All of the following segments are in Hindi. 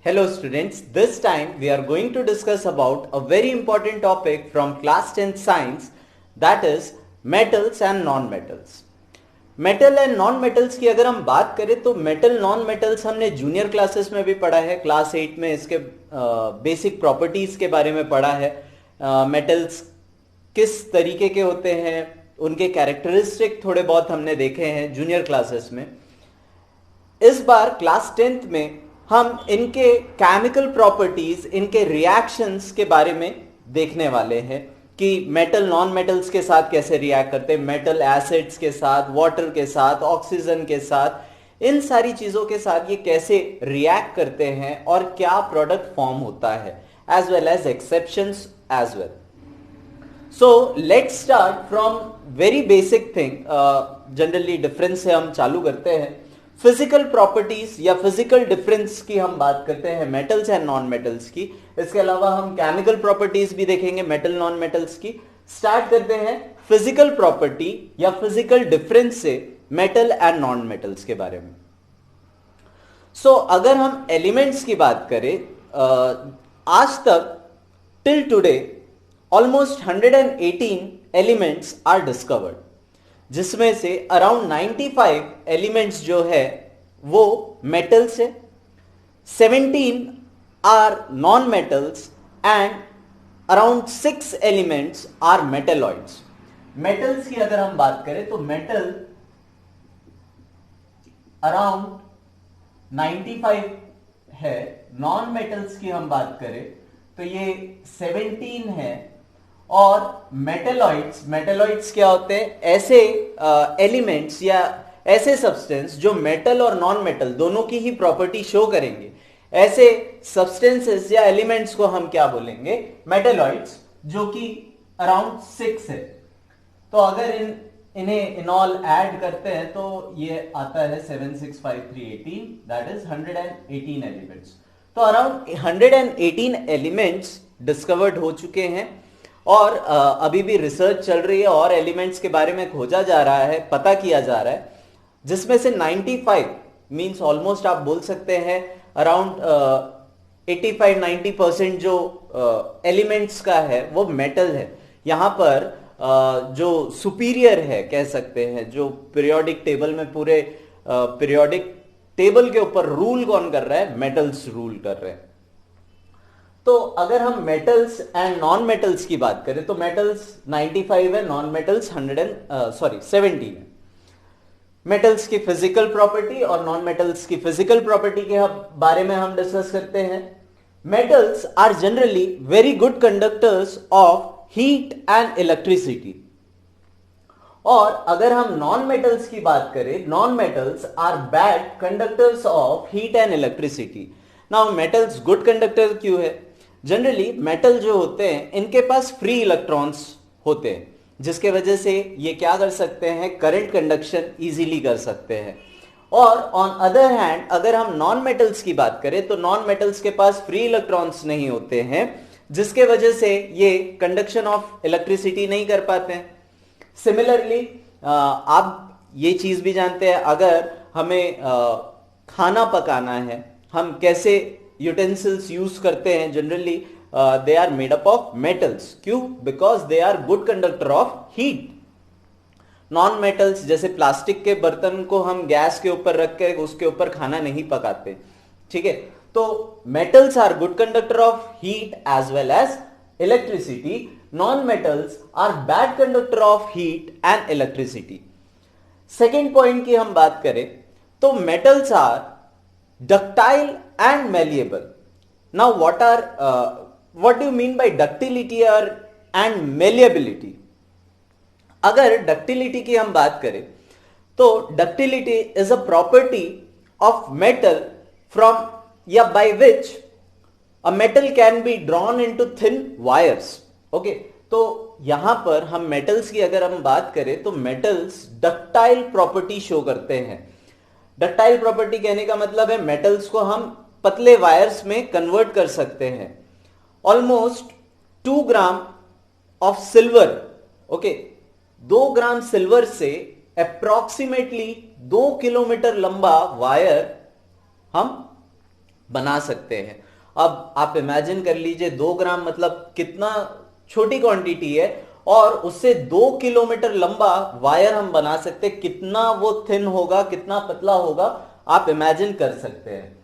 Hello students, this time we are going to discuss about a very important topic from class 10th science, that is metals and non-metals. Metal and non metals की अगर हम बात करें तो मेटल नॉन मेटल्स हमने जूनियर क्लासेस में भी पढ़ा है। क्लास 8 में इसके बेसिक प्रॉपर्टीज के बारे में पढ़ा है। मेटल्स किस तरीके के होते हैं, उनके कैरेक्टरिस्टिक थोड़े बहुत हमने देखे हैं जूनियर क्लासेस में। इस बार क्लास 10th में हम इनके केमिकल प्रॉपर्टीज, इनके रिएक्शंस के बारे में देखने वाले हैं कि मेटल नॉन मेटल्स के साथ कैसे रिएक्ट करते हैं, मेटल एसिड्स के साथ, वाटर के साथ, ऑक्सीजन के साथ, इन सारी चीजों के साथ ये कैसे रिएक्ट करते हैं और क्या प्रोडक्ट फॉर्म होता है, as well as exceptions as well. So let's start from very basic thing. Generally difference से हम चालू करते हैं। फिजिकल प्रॉपर्टीज या फिजिकल डिफरेंस की हम बात करते हैं मेटल्स एंड नॉन मेटल्स की। इसके अलावा हम केमिकल प्रॉपर्टीज भी देखेंगे मेटल नॉन मेटल्स की। स्टार्ट करते हैं फिजिकल प्रॉपर्टी या फिजिकल डिफरेंस से मेटल एंड नॉन मेटल्स के बारे में। सो अगर हम एलिमेंट्स की बात करें, आज तक till today almost 118 elements are discovered, जिसमें से अराउंड 95 एलिमेंट्स जो है वो मेटल्स है, 17 are non metals and around 6 elements are metalloids. Metals की अगर हम बात करें तो मेटल अराउंड 95 है, नॉन मेटल्स की हम बात करें तो ये 17 है, और मेटेलॉइड्स क्या होते हैं? ऐसे एलिमेंट्स या ऐसे सब्सटेंस जो मेटल और नॉन मेटल दोनों की ही प्रॉपर्टी शो करेंगे, ऐसे सब्सटेंसेस या एलिमेंट्स को हम क्या बोलेंगे? मेटेलॉइड्स, जो कि अराउंड 6 है। तो अगर इन्हें इन ऑल ऐड करते हैं तो ये आता है 7 6 5 3 18, दैट इज 118 एलिमेंट्स। तो अराउंड 118 एलिमेंट्स डिस्कवर्ड हो चुके हैं और अभी भी रिसर्च चल रही है और एलिमेंट्स के बारे में खोजा जा रहा है, पता किया जा रहा है, जिसमें से 95 मींस ऑलमोस्ट आप बोल सकते हैं अराउंड 85-90% जो एलिमेंट्स का है वो मेटल है। यहां पर जो सुपीरियर है कह सकते हैं, जो पीरियोडिक टेबल में पूरे पीरियोडिक टेबल के ऊपर रूल कौन कर रहा है? मेटल्स रूल कर रहे हैं। तो अगर हम मेटल्स एंड नॉन मेटल्स की बात करें तो मेटल्स 95 है, नॉन मेटल्स 17 है। मेटल्स की फिजिकल प्रॉपर्टी और नॉन मेटल्स की फिजिकल प्रॉपर्टी के बारे में हम डिस्कस करते हैं। Metals are generally very good conductors of heat and electricity, और अगर हम नॉन मेटल्स की बात करें, non metals are bad conductors of heat and electricity. Now metals good conductor क्यों है? जनरली मेटल जो होते हैं इनके पास फ्री इलेक्ट्रॉन्स होते हैं, जिसके वजह से ये क्या कर सकते हैं? करंट कंडक्शन इजीली कर सकते हैं। और ऑन अदर हैंड अगर हम नॉन मेटल्स की बात करें तो नॉन मेटल्स के पास फ्री इलेक्ट्रॉन्स नहीं होते हैं, जिसके वजह से ये कंडक्शन ऑफ इलेक्ट्रिसिटी नहीं कर पाते हैं। सिमिलरली आप ये चीज भी जानते हैं, अगर हमें खाना पकाना है, हम कैसे यूटेंसिल्स यूज करते हैं? Generally they are made up of metals. क्यों? Because they are good conductor of heat. Non metals जैसे प्लास्टिक के बर्तन को हम गैस के ऊपर रख के उसके ऊपर खाना नहीं पकाते, ठीक है? तो metals are good conductor of heat as well as electricity. Non metals are bad conductor of heat and electricity. Second point की हम बात करें तो metals are ductile and malleable. Now what do you mean by ductility and malleability? अगर ductility की हम बात करें तो ductility is a property of metal from या by which a metal can be drawn into thin wires. Okay, तो यहां पर हम metals की अगर हम बात करें तो metals ductile property शो करते हैं। डक्टाइल प्रॉपर्टी कहने का मतलब है मेटल्स को हम पतले वायर्स में कन्वर्ट कर सकते हैं। Almost 2 gram of silver, okay, 2 gram silver से अप्रोक्सीमेटली 2 किलोमीटर लंबा वायर हम बना सकते हैं। अब आप इमेजिन कर लीजिए 2 ग्राम मतलब कितना छोटी क्वांटिटी है, और उससे 2 किलोमीटर लंबा वायर हम बना सकते हैं। कितना वो थिन होगा, कितना पतला होगा, आप इमेजिन कर सकते हैं।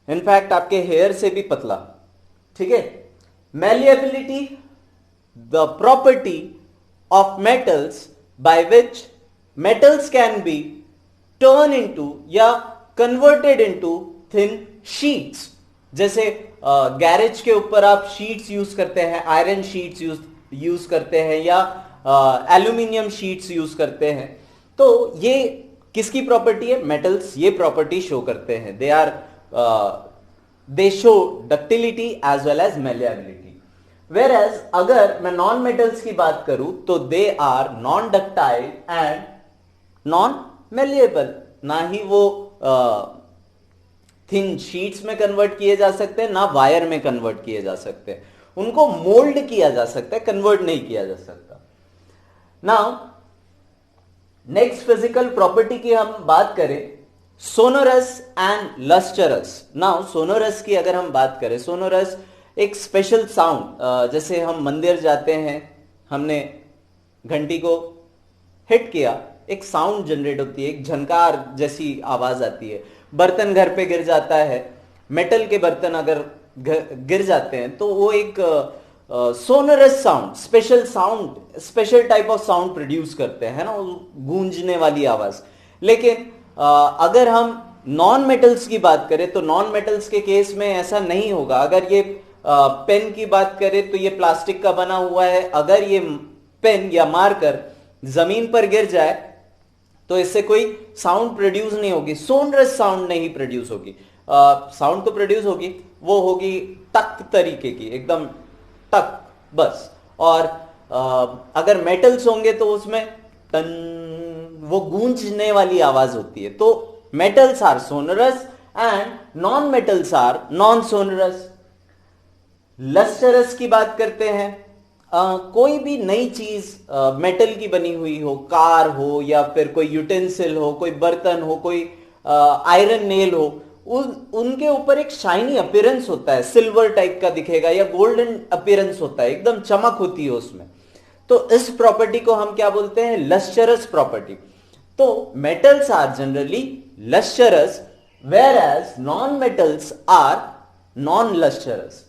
इनफैक्ट आपके हेयर से भी पतला। ठीक है। Malleability, the property of metals by which metals can be turn into या कन्वर्टेड इनटू थिन शीट्स। जैसे गैरेज के ऊपर आप शीट्स यूज करते हैं, आयरन शीट्स यूज करते हैं, या एल्यूमिनियम शीट्स यूज करते हैं। तो ये किसकी प्रॉपर्टी है? मेटल्स ये प्रॉपर्टी शो करते हैं। They show ductility as well as malleability. Where as अगर मैं नॉन मेटल्स की बात करूं तो they are non ductile and non malleable. ना ही वो थिन शीट्स में कन्वर्ट किए जा सकते हैं, ना वायर में कन्वर्ट किए जा सकते हैं। उनको मोल्ड किया जा सकता है, कन्वर्ट नहीं किया जा सकता। नाउ नेक्स्ट फिजिकल प्रॉपर्टी की हम बात करें, sonorous and lustrous. Now sonorous की अगर हम बात करें, सोनोरस एक स्पेशल साउंड, जैसे हम मंदिर जाते हैं, हमने घंटी को हिट किया, एक साउंड जनरेट होती है, एक झनकार जैसी आवाज आती है। बर्तन घर पे गिर जाता है, मेटल के बर्तन अगर गिर जाते हैं तो वो एक sonorous sound, special type of sound produce करते हैं ना, गूंजने वाली आवाज। लेकिन अगर हम नॉन मेटल्स की बात करें तो नॉन मेटल्स के केस में ऐसा नहीं होगा। अगर ये पेन की बात करें तो ये प्लास्टिक का बना हुआ है, अगर ये पेन या मार्कर जमीन पर गिर जाए तो इससे कोई साउंड प्रोड्यूस नहीं होगी, सोनरस साउंड नहीं प्रोड्यूस होगी। साउंड तो प्रोड्यूस होगी, वो होगी टक तरीके की, एकदम टक बस। और अगर मेटल्स होंगे तो उसमें टन, वो गूंजने वाली आवाज होती है। तो metals are sonorous and non metals are non sonorous. Lustrous की बात करते हैं, कोई भी नई चीज मेटल की बनी हुई हो, कार हो या फिर कोई यूटेंसिल हो, कोई बर्तन हो, कोई आयरन नेल हो, उनके ऊपर एक शाइनी अपीयरेंस होता है, सिल्वर टाइप का दिखेगा या गोल्डन अपीयरेंस होता है, एकदम चमक होती है उसमें। तो इस प्रॉपर्टी को हम क्या बोलते हैं? Lustrous property. तो metals are generally lustrous whereas non metals are non lustrous.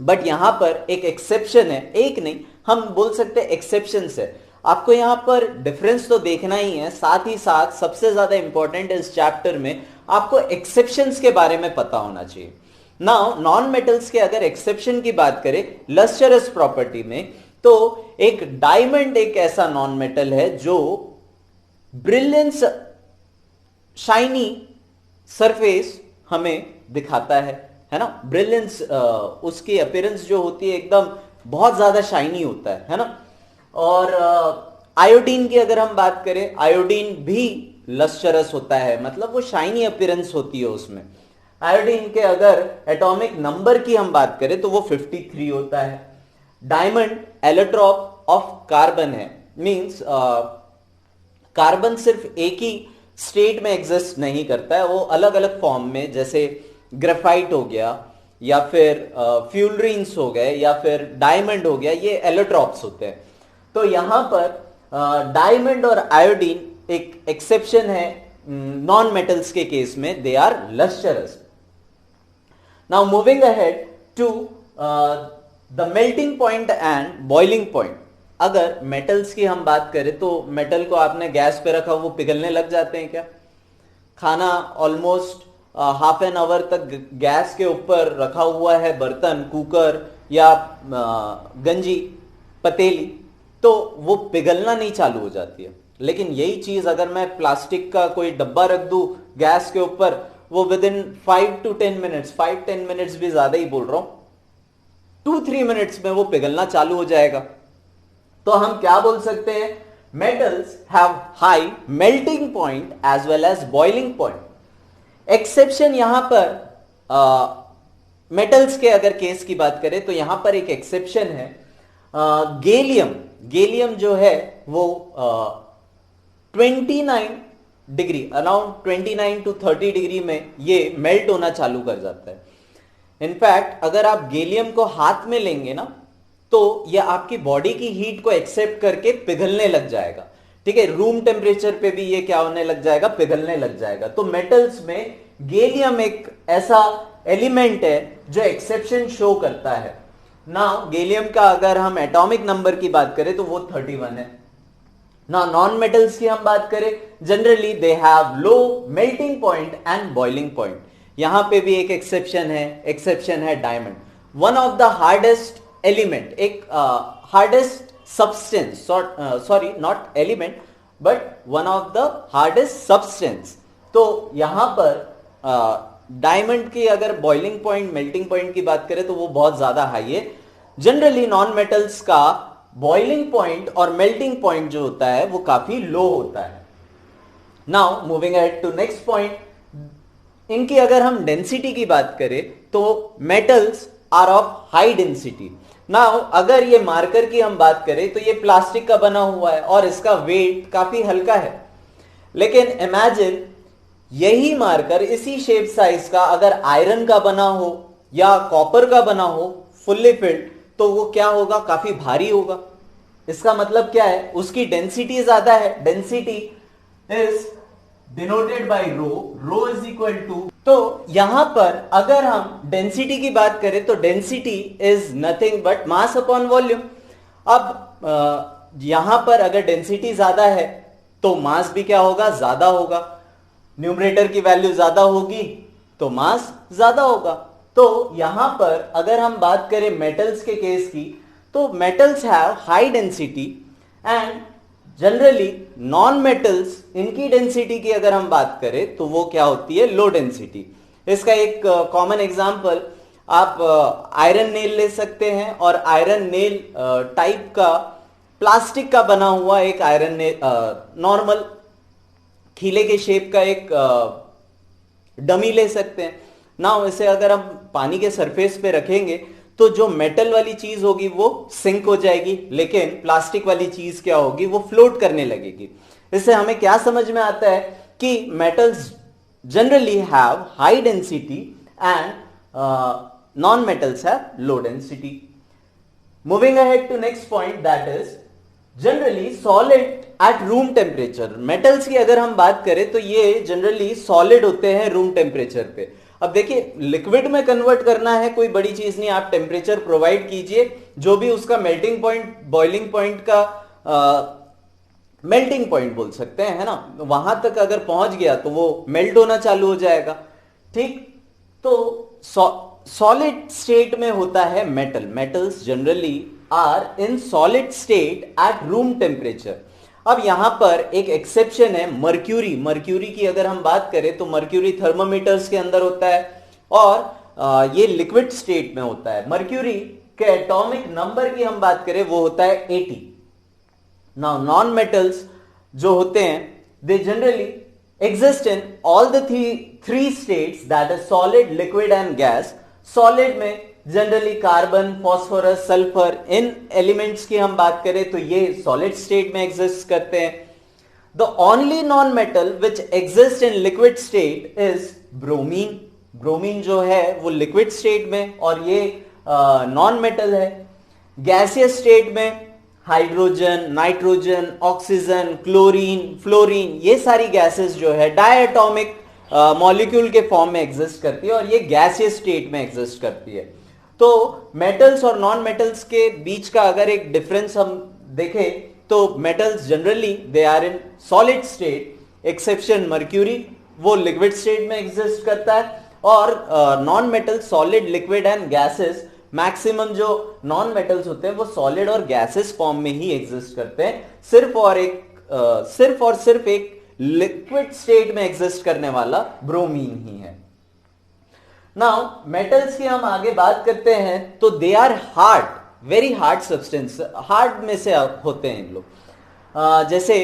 But यहां पर एक एक्सेप्शन है, एक नहीं हम बोल सकते एक्सेप्शंस है। आपको यहां पर डिफरेंस तो देखना ही है, साथ ही साथ सबसे ज्यादा इंपॉर्टेंट इस चैप्टर में आपको एक्सेप्शंस के बारे में पता होना चाहिए। नाउ नॉन मेटल्स के अगर एक्सेप्शन की बात करें लस्टरस प्रॉपर्टी में, तो एक डायमंड एक ऐसा नॉन मेटल है जो ब्रिलियंस शाइनी सरफेस हमें दिखाता है ना। ब्रिलियंस उसकी अपीयरेंस जो होती है एकदम बहुत ज्यादा शाइनी होता है ना। और आयोडीन की अगर हम बात करें, आयोडीन भी लस्टरस होता है, मतलब वो शाइनी अपीयरेंस होती है उसमें। आयोडीन के अगर एटॉमिक नंबर की हम बात करें तो वो 53 होता है। डायमंड एलोट्रॉप ऑफ कार्बन है, मींस कार्बन सिर्फ एक ही स्टेट में एग्जिस्ट नहीं करता है, वो अलग अलग फॉर्म में, जैसे ग्रेफाइट हो गया या फिर फ्यूलरीन्स हो गए या फिर डायमंड हो गया, ये एलोट्रॉप्स होते हैं। तो यहां पर डायमंड और आयोडीन एक एक्सेप्शन है नॉन मेटल्स के केस में, they are lustrous. Now moving ahead to the melting point and boiling point. अगर मेटल्स की हम बात करें तो मेटल को आपने गैस पे रखा, वो पिघलने लग जाते हैं क्या? खाना ऑलमोस्ट हाफ एन आवर तक गैस के ऊपर रखा हुआ है, बर्तन, कुकर या गंजी, पतेली, तो वो पिघलना नहीं चालू हो जाती है। लेकिन यही चीज अगर मैं प्लास्टिक का कोई डब्बा रख दूं गैस के ऊपर, वो with in 5 to 10 minutes, 5-10 minutes भी ज्यादा ही बोल रहा हूं, 2-3 मिनट्स में वो पिघलना चालू हो जाएगा। तो हम क्या बोल सकते हैं? Metals have high melting point as well as boiling point. Exception यहां पर मेटल्स के अगर केस की बात करें तो यहां पर एक एक्सेप्शन है, गैलियम। गैलियम जो है वो 29 डिग्री, अराउंड 29 to 30 डिग्री में ये मेल्ट होना चालू कर जाता है। इनफैक्ट अगर आप गैलियम को हाथ में लेंगे ना, तो ये आपकी बॉडी की हीट को एक्सेप्ट करके पिघलने लग जाएगा। ठीक है, रूम टेम्परेचर पे भी ये क्या होने लग जाएगा, पिघलने लग जाएगा। तो मेटल्स में गैलियम एक ऐसा एलिमेंट है जो एक्सेप्शन शो करता है ना। गैलियम का अगर हम एटॉमिक नंबर की बात करें तो वो 31 है ना। नॉन मेटल्स की हम बात करें, generally they have low melting point and boiling point. यहां पे भी एक एक्सेप्शन है diamond. One of the hardest element, एक hardest substance, sorry not element but one of the hardest substance. तो यहां पर डायमंड की अगर बॉइलिंग पॉइंट, मेल्टिंग पॉइंट की बात करें तो वो बहुत ज्यादा हाई है। जनरली नॉन मेटल्स का बॉइलिंग पॉइंट और मेल्टिंग पॉइंट जो होता है वो काफी लो होता है। Now moving ahead to next point, इनकी अगर हम डेंसिटी की बात करें तो metals are of high density. Now अगर ये मार्कर की हम बात करें तो ये प्लास्टिक का बना हुआ है और इसका वेट काफी हल्का है। लेकिन इमेजिन यही मार्कर इसी शेप साइज का अगर आयरन का बना हो या कॉपर का बना हो फुल्ली फिल्ड, तो वो क्या होगा, काफी भारी होगा। इसका मतलब क्या है, उसकी डेंसिटी ज्यादा है। Density is denoted by rho is equal to, तो यहां पर अगर हम डेंसिटी की बात करें तो density is nothing but mass upon volume. अब यहां पर अगर डेंसिटी ज्यादा है तो मास भी क्या होगा, ज्यादा होगा। न्यूमरेटर की वैल्यू ज्यादा होगी तो मास ज्यादा होगा। तो यहां पर अगर हम बात करें मेटल्स के केस की, तो metals have high density and generally non metals, इनकी डेंसिटी की अगर हम बात करें तो वो क्या होती है, लो डेंसिटी। इसका एक कॉमन एग्जांपल आप आयरन नेल ले सकते हैं, और आयरन नेल टाइप का प्लास्टिक का बना हुआ एक आयरन नेल, नॉर्मल खीले के शेप का एक डमी ले सकते हैं ना। इसे अगर हम पानी के सरफेस पे रखेंगे तो जो मेटल वाली चीज होगी वो सिंक हो जाएगी, लेकिन प्लास्टिक वाली चीज क्या होगी, वो फ्लोट करने लगेगी। इससे हमें क्या समझ में आता है कि metals generally have high density and non metals have low density. Moving ahead to next point, that is generally solid at room temperature. Metals की अगर हम बात करें तो ये जनरली सॉलिड होते हैं रूम टेम्परेचर पे। अब देखिए, लिक्विड में कन्वर्ट करना है कोई बड़ी चीज नहीं, आप टेम्परेचर प्रोवाइड कीजिए, जो भी उसका मेल्टिंग पॉइंट, बॉइलिंग पॉइंट का मेल्टिंग पॉइंट बोल सकते हैं, है ना, वहां तक अगर पहुंच गया तो वो मेल्ट होना चालू हो जाएगा। ठीक, तो सॉलिड स्टेट में होता है metal. Metals generally are in solid state at room temperature. अब यहां पर एक एक्सेप्शन है, मर्क्यूरी। मर्क्यूरी की अगर हम बात करें तो मर्क्यूरी थर्मोमीटर्स के अंदर होता है और ये लिक्विड स्टेट में होता है। मर्क्यूरी के एटॉमिक नंबर की हम बात करें वो होता है 80। नाउ नॉन मेटल्स जो होते हैं, they generally exist in all the three states, that is solid, liquid and gas. Solid में जनरली कार्बन, फॉस्फोरस, सल्फर, इन एलिमेंट्स की हम बात करें तो ये सॉलिड स्टेट में एग्जिस्ट करते हैं। The only non metal which exist in liquid state is bromine. Bromine जो है वो लिक्विड स्टेट में, और ये नॉन मेटल है। गैसियस स्टेट में hydrogen, nitrogen, oxygen, chlorine, fluorine, ये सारी गैसेस जो है डायटोमिक मॉलिक्यूल के फॉर्म में एग्जिस्ट करती है, और ये गैसियस स्टेट में एग्जिस्ट करती है। तो मेटल्स और नॉन मेटल्स के बीच का अगर एक डिफरेंस हम देखें तो metals generally they are in solid state, exception mercury, वो लिक्विड स्टेट में एग्जिस्ट करता है। और non metal, solid, liquid and gases, maximum जो नॉन मेटल्स होते हैं वो सॉलिड और गैसेस फॉर्म में ही एग्जिस्ट करते हैं। सिर्फ और सिर्फ एक लिक्विड स्टेट में एग्जिस्ट करने वाला ब्रोमीन ही है। नाउ मेटल्स की हम आगे बात करते हैं तो they are hard, very hard substance, hard में से होते हैं इन लोग। जैसे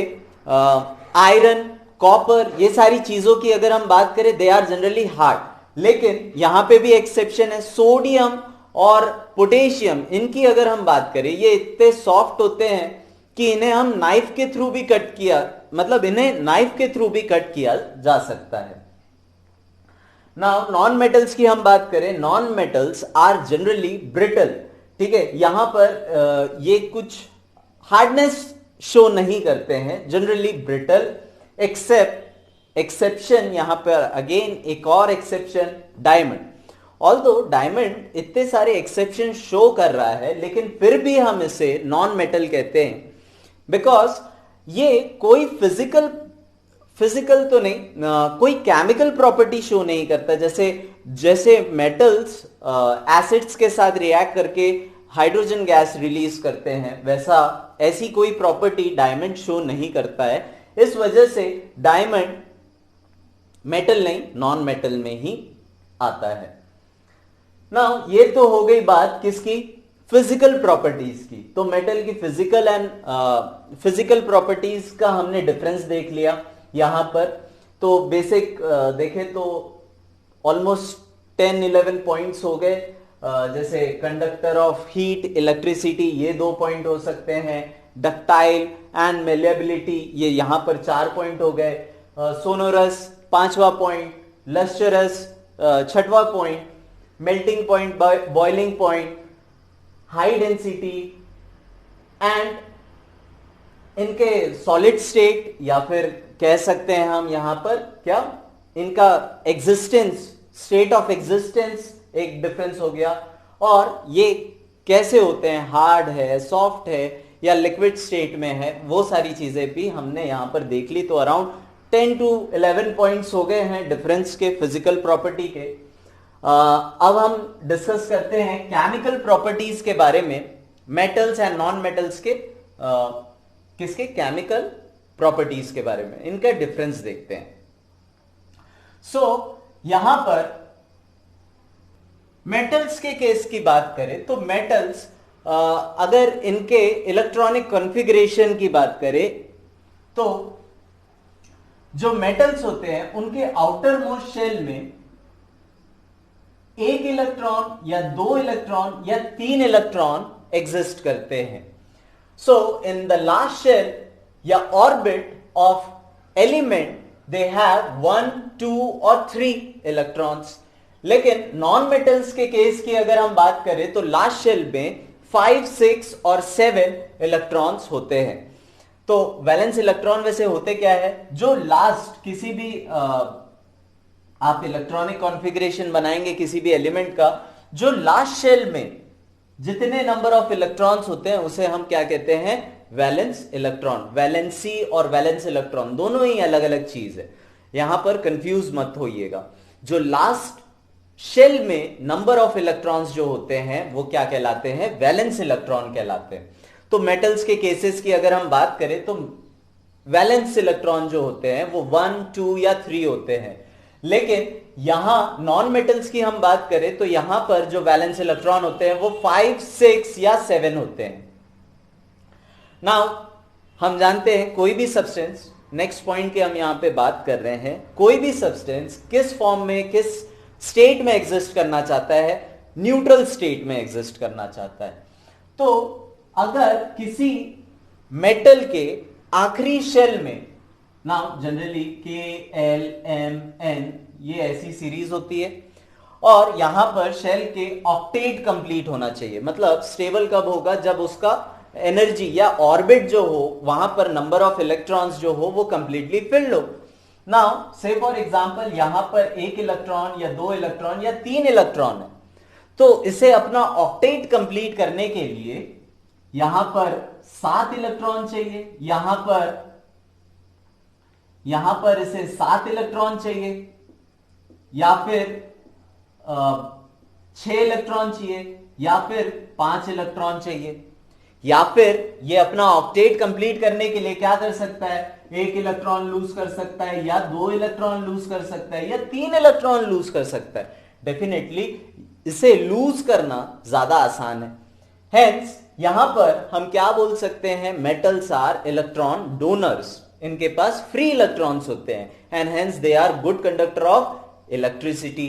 आयरन, कॉपर, ये सारी चीजों की अगर हम बात करें दे आर जनरली हार्ड। लेकिन यहां पे भी एक्सेप्शन है, सोडियम और पोटेशियम, इनकी अगर हम बात करें ये इतने सॉफ्ट होते हैं कि इन्हें हम नाइफ के थ्रू भी कट किया मतलब इन्हें नाइफ के थ्रू भी कट किया जा सकता है। नाउ नॉन मेटल्स की हम बात करें, non metals are generally brittle. ठीक है, यहां पर ये कुछ हार्डनेस शो नहीं करते हैं, जनरली ब्रिटल, एक्सेप्शन यहां पर अगेन एक और एक्सेप्शन डायमंड। ऑल्दो डायमंड इतने सारे एक्सेप्शन शो कर रहा है, लेकिन फिर भी हम इसे नॉन मेटल कहते हैं, बिकॉज ये कोई फिजिकल तो नहीं, कोई केमिकल प्रॉपर्टी शो नहीं करता। जैसे मेटल्स एसिड्स के साथ रिएक्ट करके हाइड्रोजन गैस रिलीज करते हैं, वैसा ऐसी कोई प्रॉपर्टी डायमंड शो नहीं करता है। इस वजह से डायमंड मेटल नहीं, नॉन मेटल में ही आता है। नाउ ये तो हो गई बात किसकी, फिजिकल प्रॉपर्टीज की। तो मेटल की फिजिकल प्रॉपर्टीज का हमने डिफरेंस देख लिया यहां पर। तो बेसिक देखें तो ऑलमोस्ट 10-11 पॉइंट्स हो गए। जैसे कंडक्टर ऑफ हीट, इलेक्ट्रिसिटी, ये 2 पॉइंट हो सकते हैं। डक्टाइल एंड मेलिएबिलिटी, ये यहां पर 4 पॉइंट हो गए। सोनोरस 5वां पॉइंट, लस्टरस 6वां point, melting point, boiling point, high density and इनके सॉलिड स्टेट, या फिर कह सकते हैं हम यहां पर क्या, इनका एग्जिस्टेंस, स्टेट ऑफ एग्जिस्टेंस एक डिफरेंस हो गया। और ये कैसे होते हैं, हार्ड है, सॉफ्ट है या लिक्विड स्टेट में है, वो सारी चीजें भी हमने यहां पर देख ली। तो अराउंड 10-11 पॉइंट्स हो गए हैं डिफरेंस के, फिजिकल प्रॉपर्टी के। अब हम डिस्कस करते हैं केमिकल प्रॉपर्टीज के बारे में, मेटल्स एंड नॉन मेटल्स के किसके केमिकल प्रॉपर्टीज के बारे में, इनका डिफरेंस देखते हैं। सो यहां पर मेटल्स के केस की बात करें तो मेटल्स, अगर इनके इलेक्ट्रॉनिक कॉन्फ़िगरेशन की बात करें तो जो मेटल्स होते हैं उनके आउटर मोस्ट शेल में 1 इलेक्ट्रॉन या 2 इलेक्ट्रॉन या 3 इलेक्ट्रॉन एग्जिस्ट करते हैं। सो इन द लास्ट शेल या orbit of element they have 1, 2 और 3 इलेक्ट्रॉन्स। लेकिन नॉन मेटल्स के केस की अगर हम बात करें तो लास्ट शेल में 5, 6 और 7 इलेक्ट्रॉन्स होते हैं। तो वैलेंस इलेक्ट्रॉन वैसे होते क्या है, जो लास्ट किसी भी आप इलेक्ट्रॉनिक कॉन्फ़िगरेशन बनाएंगे किसी भी एलिमेंट का, जो लास्ट शेल में जितने नंबर ऑफ इलेक्ट्रॉन्स होते हैं उसे हम क्या कहते हैं, वैलेंस इलेक्ट्रॉन। वैलेंसी और वैलेंस इलेक्ट्रॉन दोनों ही अलग अलग चीज है, यहां पर कंफ्यूज मत होइएगा। जो लास्ट शेल में नंबर ऑफ इलेक्ट्रॉन्स जो होते हैं वो क्या कहलाते हैं, वैलेंस इलेक्ट्रॉन कहलाते हैं। तो मेटल्स के केसेस की अगर हम बात करें तो वैलेंस इलेक्ट्रॉन जो होते हैं वो 1, 2 या 3 होते हैं। लेकिन यहां नॉन मेटल्स की हम बात करें तो यहां पर जो वैलेंस इलेक्ट्रॉन होते हैं वो 5, 6 या 7 होते हैं। नाउ हम जानते हैं कोई भी सब्सटेंस, नेक्स्ट पॉइंट की हम यहां पे बात कर रहे हैं, कोई भी सब्सटेंस किस फॉर्म में, किस स्टेट में एग्जिस्ट करना चाहता है, न्यूट्रल स्टेट में एग्जिस्ट करना चाहता है। तो अगर किसी मेटल के आखिरी शेल में, नाउ जनरली KLMN ये ऐसी सीरीज होती है, और यहां पर शेल के ऑक्टेट कंप्लीट होना चाहिए। मतलब स्टेबल कब होगा, जब उसका एनर्जी या ऑर्बिट जो हो वहां पर नंबर ऑफ इलेक्ट्रॉन्स जो हो वो कंप्लीटली फिल्ड हो। नाउ से फॉर एग्जांपल यहां पर 1 इलेक्ट्रॉन या 2 इलेक्ट्रॉन या 3 इलेक्ट्रॉन है, तो इसे अपना ऑक्टेट कंप्लीट करने के लिए यहां पर 7 इलेक्ट्रॉन चाहिए, यहां पर इसे 7 इलेक्ट्रॉन चाहिए, या फिर 6 इलेक्ट्रॉन चाहिए, या फिर 5 इलेक्ट्रॉन चाहिए, या फिर ये अपना ऑक्टेट कंप्लीट करने के लिए क्या कर सकता है, 1 इलेक्ट्रॉन लूज कर सकता है, या 2 इलेक्ट्रॉन लूज कर सकता है, या 3 इलेक्ट्रॉन लूज कर सकता है। डेफिनेटली इसे लूज करना ज्यादा आसान है। हेंस यहां पर हम क्या बोल सकते हैं, मेटल्स आर इलेक्ट्रॉन डोनर्स, इनके पास फ्री इलेक्ट्रॉन्स होते हैं, and hence they are good conductor of electricity.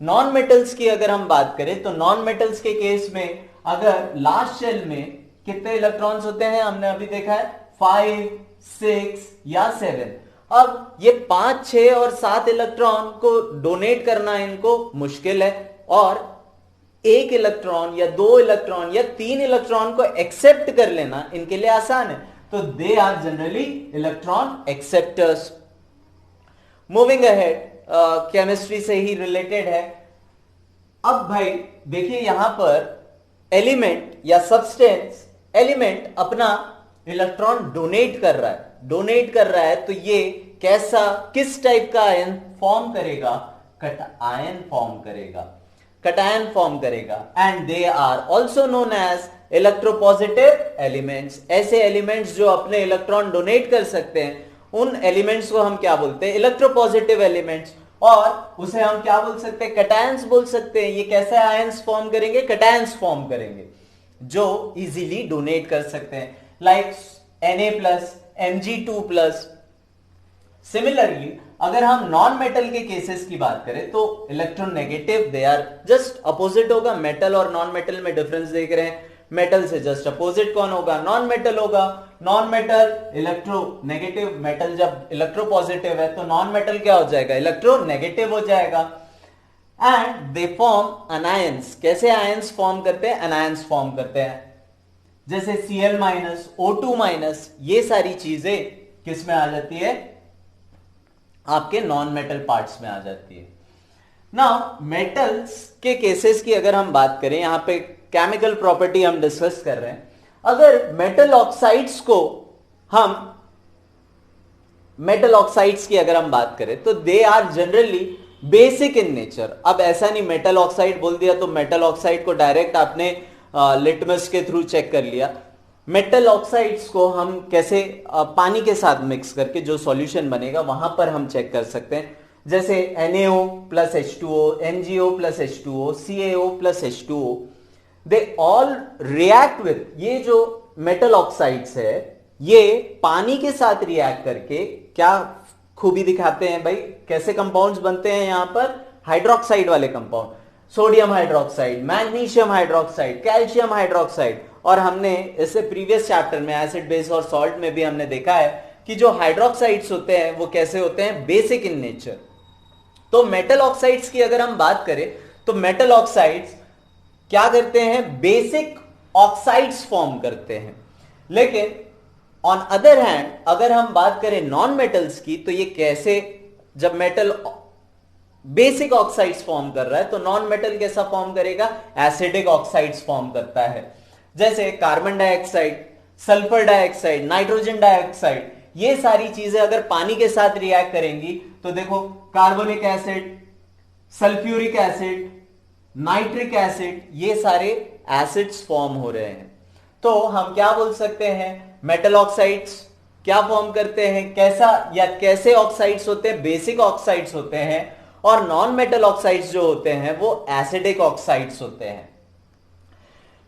Non metals की अगर हम बात करें तो नॉन मेटल्स के केस में अगर लास्ट शेल में कितने इलेक्ट्रॉन्स होते हैं, हमने अभी देखा है 5, 6 या 7। अब ये 5, 6 और 7 इलेक्ट्रॉन को डोनेट करना इनको मुश्किल है, और 1 इलेक्ट्रॉन या 2 इलेक्ट्रॉन या 3 इलेक्ट्रॉन को एक्सेप्ट कर लेना इनके लिए आसान है, तो they are generally electron acceptors. Moving ahead, chemistry से ही रिलेटेड है। अब भाई देखिए यहां पर एलिमेंट या सब्सटेंस, एलिमेंट अपना इलेक्ट्रॉन डोनेट कर रहा है, तो ये कैसा, किस टाइप का आयन फॉर्म करेगा? कटायन फॉर्म करेगा and they are also known as electropositive elements. ऐसे एलिमेंट्स जो अपने इलेक्ट्रॉन डोनेट कर सकते हैं, उन एलिमेंट्स को हम क्या बोलते हैं? Electropositive elements. और उसे हम क्या बोल सकते हैं? कैटायंस बोल सकते हैं। ये कैसे आयंस फॉर्म करेंगे? कैटायंस फॉर्म करेंगे जो इजीली डोनेट कर सकते हैं, लाइक Na+, Mg2+। सिमिलरली अगर हम नॉन मेटल के केसेस की बात करें तो electronegative, they are just opposite होगा। मेटल और नॉन मेटल में डिफरेंस देख रहे हैं, मेटल से जस्ट अपोजिट कौन होगा? नॉन मेटल होगा। नॉन मेटल इलेक्ट्रोनेगेटिव, मेटल जब इलेक्ट्रोपॉजिटिव है तो नॉन मेटल क्या हो जाएगा? इलेक्ट्रोनेगेटिव हो जाएगा। And they form anions. कैसे आयंस फॉर्म करते हैं? अनायंस फॉर्म करते हैं, जैसे Cl-, O2-, ये सारी चीजें किस में आ जाती है? आपके नॉन मेटल पार्ट्स में आ जाती है। नाउ मेटल्स के केसेस की अगर हम बात करें, यहां पे केमिकल प्रॉपर्टी हम डिस्कस कर रहे हैं। अगर मेटल ऑक्साइड्स की अगर हम बात करें तो they are generally basic in nature. अब ऐसा नहीं मेटल ऑक्साइड बोल दिया तो मेटल ऑक्साइड को डायरेक्ट आपने लिटमस के थ्रू चेक कर लिया। मेटल ऑक्साइड्स को हम कैसे पानी के साथ मिक्स करके जो सॉल्यूशन बनेगा वहां पर हम चेक कर सकते हैं, जैसे NaO+H2O, MgO+H2O, CaO+H2O, they all react with, ये जो मेटल ऑक्साइड्स है ये पानी के साथ रिएक्ट करके क्या खूबी दिखाते हैं भाई? कैसे कंपाउंड्स बनते हैं यहां पर? हाइड्रोक्साइड वाले compound, sodium hydroxide, magnesium hydroxide, calcium hydroxide. और हमने इससे प्रीवियस चैप्टर में एसिड, बेस और सॉल्ट में भी हमने देखा है कि जो हाइड्रोक्साइड्स होते हैं वो कैसे होते हैं? Basic in nature. तो मेटल ऑक्साइड्स की अगर हम बात करें तो मेटल ऑक्साइड्स क्या करते हैं? बेसिक ऑक्साइड्स फॉर्म करते हैं। लेकिन ऑन अदर हैंड अगर हम बात करें नॉन मेटल्स की, तो ये कैसे, जब मेटल बेसिक ऑक्साइड्स फॉर्म कर रहा है तो नॉन मेटल कैसा फॉर्म करेगा? एसिडिक ऑक्साइड्स फॉर्म करता है, जैसे carbon dioxide, sulphur dioxide, nitrogen dioxide. ये सारी चीजें अगर पानी के साथ रिएक्ट करेंगी तो देखो carbonic acid, sulphuric acid, nitric acid, ये सारे एसिड्स फॉर्म हो रहे हैं। तो हम क्या बोल सकते हैं? मेटल ऑक्साइड्स क्या फॉर्म करते हैं? कैसा या कैसे ऑक्साइड्स होते हैं? बेसिक ऑक्साइड्स होते हैं। और नॉन मेटल ऑक्साइड्स जो होते हैं वो एसिडिक ऑक्साइड्स होते हैं।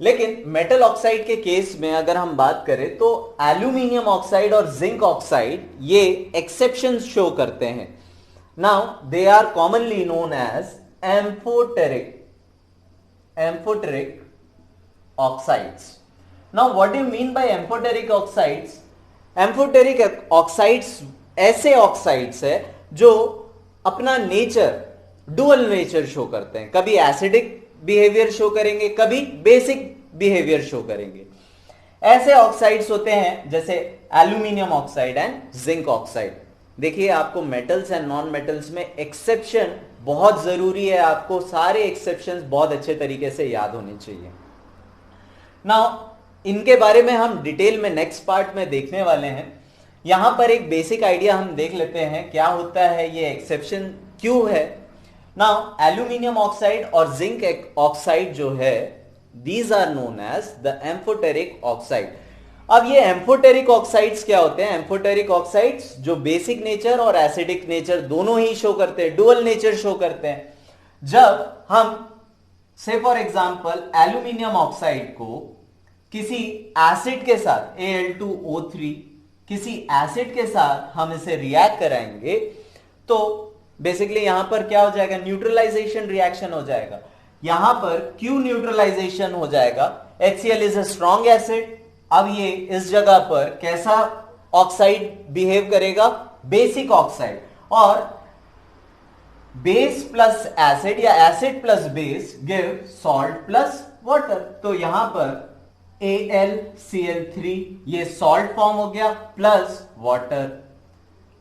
लेकिन मेटल ऑक्साइड के केस में अगर हम बात करें तो एल्यूमिनियम ऑक्साइड और जिंक ऑक्साइड ये एक्सेप्शन शो करते हैं। Now they are commonly known as amphoteric oxides. Now what do you mean by amphoteric oxides? Amphoteric oxides ऐसे ऑक्साइड्स है जो अपना नेचर, डुअल नेचर शो करते हैं। कभी एसिडिक बिहेवियर शो करेंगे, कभी बेसिक बिहेवियर शो करेंगे। ऐसे ऑक्साइड्स होते हैं जैसे aluminium oxide and zinc oxide. देखिए आपको मेटल्स एंड नॉन मेटल्स में एक्सेप्शन बहुत जरूरी है, आपको सारे एक्सेप्शंस बहुत अच्छे तरीके से याद होने चाहिए। नाउ इनके बारे में हम डिटेल में नेक्स्ट पार्ट में देखने वाले हैं। यहां पर एक बेसिक आइडिया हम देख लेते हैं क्या होता है, ये एक्सेप्शन क्यों है। नाउ एल्यूमिनियम ऑक्साइड और जिंक ऑक्साइड जो है, these are known as the amphoteric oxide. अब ये एम्फोटेरिक ऑक्साइड्स क्या होते हैं? एम्फोटेरिक ऑक्साइड्स जो बेसिक नेचर और एसिडिक नेचर दोनों ही शो करते हैं, डुअल नेचर शो करते हैं। जब हम से फॉर एग्जांपल एल्यूमिनियम ऑक्साइड को किसी एसिड के साथ Al2O3 किसी एसिड के साथ हम इसे रिएक्ट कराएंगे तो बेसिकली यहां पर क्या हो जाएगा? न्यूट्रलाइजेशन रिएक्शन हो जाएगा। यहां पर क्यों न्यूट्रलाइजेशन हो जाएगा? HCl is a strong acid. अब ये इस जगह पर कैसा ऑक्साइड बिहेव करेगा, बेसिक ऑक्साइड। और बेस प्लस एसिड या acid plus base give salt plus water. तो यहां पर AlCl3 ये सॉल्ट फॉर्म हो गया प्लस वाटर।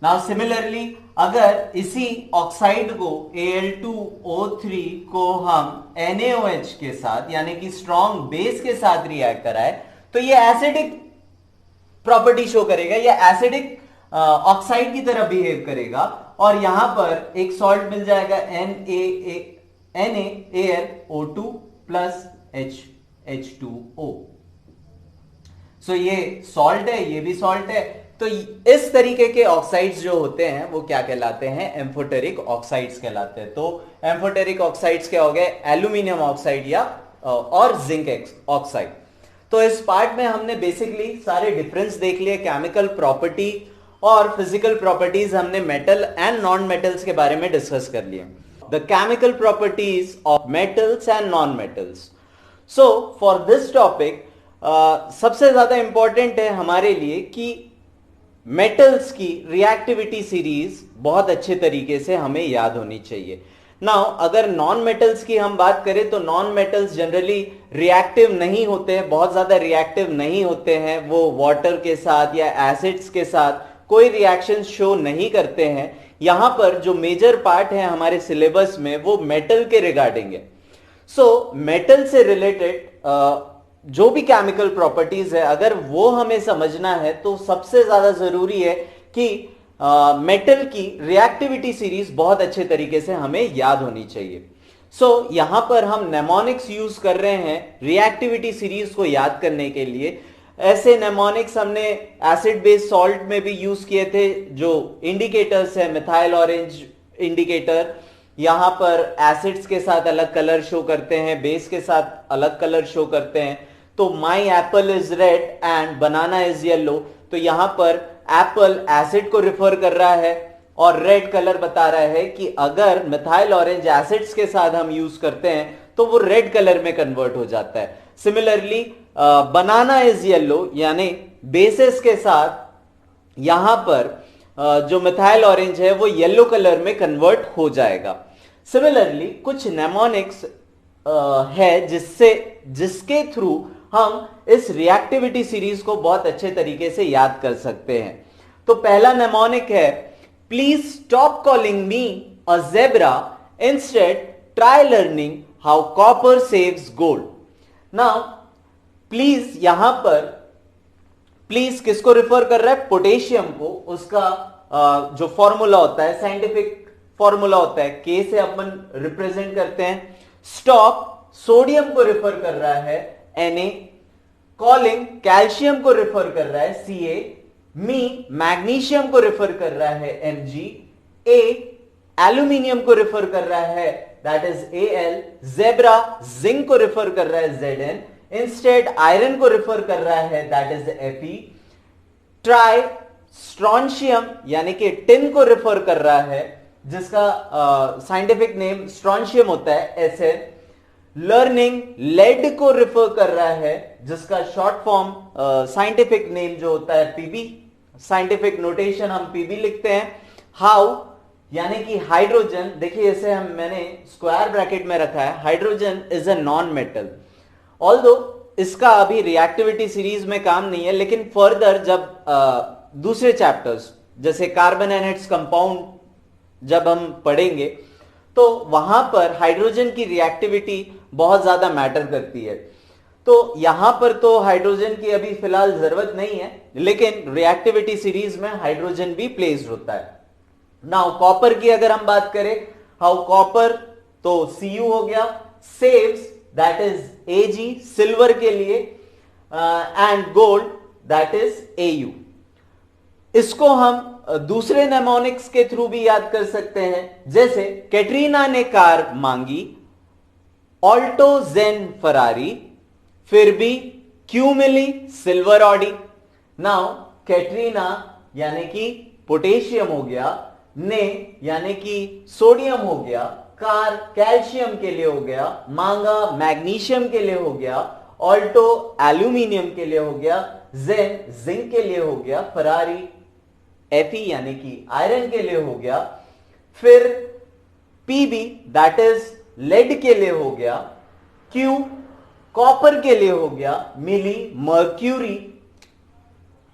नाउ सिमिलरली अगर इसी ऑक्साइड को Al2O3 को हम NaOH के साथ यानी कि स्ट्रॉन्ग बेस के साथ रिएक्ट कराए तो ये एसिडिक प्रॉपर्टी शो करेगा, ये एसिडिक ऑक्साइड की तरह बिहेव करेगा और यहां पर एक सॉल्ट मिल जाएगा NaAlO2 प्लस H2O। सो ये सॉल्ट है, ये भी सॉल्ट है। तो इस तरीके के ऑक्साइड्स जो होते हैं वो क्या कहलाते हैं? एम्फोटेरिक ऑक्साइड्स कहलाते हैं। तो एम्फोटेरिक ऑक्साइड्स क्या हो गए? एल्यूमिनियम ऑक्साइड या और जिंक ऑक्साइड। तो इस पार्ट में हमने बेसिकली सारे डिफरेंस देख लिए, केमिकल प्रॉपर्टी और फिजिकल प्रॉपर्टीज हमने मेटल एंड नॉन मेटल्स के बारे में डिस्कस कर लिए। The chemical properties of metals and non metals. So for this topic सबसे ज्यादा इंपॉर्टेंट है हमारे लिए कि मेटल्स की रिएक्टिविटी सीरीज बहुत अच्छे तरीके से हमें याद होनी चाहिए। नाउ अगर नॉन मेटल्स की हम बात करें तो नॉन मेटल्स जनरली रिएक्टिव नहीं होते हैं, बहुत ज्यादा रिएक्टिव नहीं होते हैं। वो वाटर के साथ या एसिड्स के साथ कोई रिएक्शन शो नहीं करते हैं। यहां पर जो मेजर पार्ट है हमारे सिलेबस में वो मेटल के रिगार्डिंग है। सो मेटल से रिलेटेड जो भी केमिकल प्रॉपर्टीज है अगर वो हमें समझना है तो सबसे ज्यादा जरूरी है कि मेटल की रिएक्टिविटी सीरीज बहुत अच्छे तरीके से हमें याद होनी चाहिए। सो यहां पर हम नेमोनिक्स यूज कर रहे हैं रिएक्टिविटी सीरीज को याद करने के लिए। ऐसे नेमोनिक्स हमने एसिड बेस सॉल्ट में भी यूज किए थे। जो इंडिकेटर्स है मिथाइल ऑरेंज इंडिकेटर, यहां पर एसिड्स के साथ अलग कलर शो करते हैं, बेस के साथ अलग कलर शो करते हैं। तो माई Apple is red and banana is yellow, तो यहां पर एप्पल एसिड को रिफर कर रहा है और रेड कलर बता रहा है कि अगर मिथाइल ऑरेंज एसिड्स के साथ हम यूज करते हैं तो वो रेड कलर में कन्वर्ट हो जाता है। सिमिलरली बनाना इज येलो यानी बेसिस के साथ यहां पर जो मिथाइल ऑरेंज है वो येलो कलर में कन्वर्ट हो जाएगा। सिमिलरली कुछ नेमोनिक्स है जिसके थ्रू हम इस रिएक्टिविटी सीरीज को बहुत अच्छे तरीके से याद कर सकते हैं। तो पहला नेमोनिक है please stop calling me a zebra, instead try learning how copper saves gold. Now please यहां पर प्लीज किसको रिफर कर रहा है? पोटेशियम को। उसका जो फॉर्मूला होता है, साइंटिफिक फॉर्मूला होता है, के से अपन रिप्रेजेंट करते हैं। स्टॉप सोडियम को रिफर कर रहा है Na, कॉलिंग कैल्शियम को रिफर कर रहा है Ca, मी मैग्नीशियम को रिफर कर रहा है Mg, A एल्यूमिनियम को रिफर कर रहा है that is Al, zebra zinc को रिफर कर रहा है Zn, इंस्टेड आयरन को रिफर कर रहा है that is Fe, try strontium यानी कि टिन को रिफर कर रहा है जिसका साइंटिफिक नेम स्ट्रॉन्शियम होता है Sn, लर्निंग लेड को रिफर कर रहा है जिसका शॉर्ट फॉर्म साइंटिफिक नेम जो होता है Pb, साइंटिफिक नोटेशन हम Pb लिखते हैं। हाउ यानी कि हाइड्रोजन, देखिए इसे मैंने स्क्वायर ब्रैकेट में रखा है, hydrogen is a non metal. Although इसका अभी रिएक्टिविटी सीरीज में काम नहीं है, लेकिन फर्दर जब दूसरे चैप्टर्स जैसे कार्बन एनहाइड्स कंपाउंड जब हम पढ़ेंगे तो वहां पर हाइड्रोजन की रिएक्टिविटी बहुत ज्यादा मैटर करती है। तो यहां पर तो हाइड्रोजन की अभी फिलहाल जरूरत नहीं है, लेकिन रिएक्टिविटी सीरीज में हाइड्रोजन भी प्लेस्ड होता है। नाउ कॉपर की अगर हम बात करें, हाउ कॉपर, तो Cu हो गया, saves that is Ag silver के लिए, and gold that is Au। इसको हम दूसरे नेमोनिक्स के थ्रू भी याद कर सकते हैं। जैसे कैटरीना ने कार मांगी, ऑल्टो जेन फरारी, फिर भी क्यों मिली सिल्वर ऑडी। नाउ कैटरीना यानी कि पोटेशियम हो गया, ने यानी कि सोडियम हो गया, कार कैल्शियम के लिए हो गया, मांगा मैग्नीशियम के लिए हो गया, ऑल्टो एल्यूमिनियम के लिए हो गया, जेन जिंक के लिए हो गया, फरारी Fe यानी कि आयरन के लिए हो गया, फिर पीबी दैट इज लेड के लिए हो गया, क्यू कॉपर के लिए हो गया, मिली मर्क्यूरी,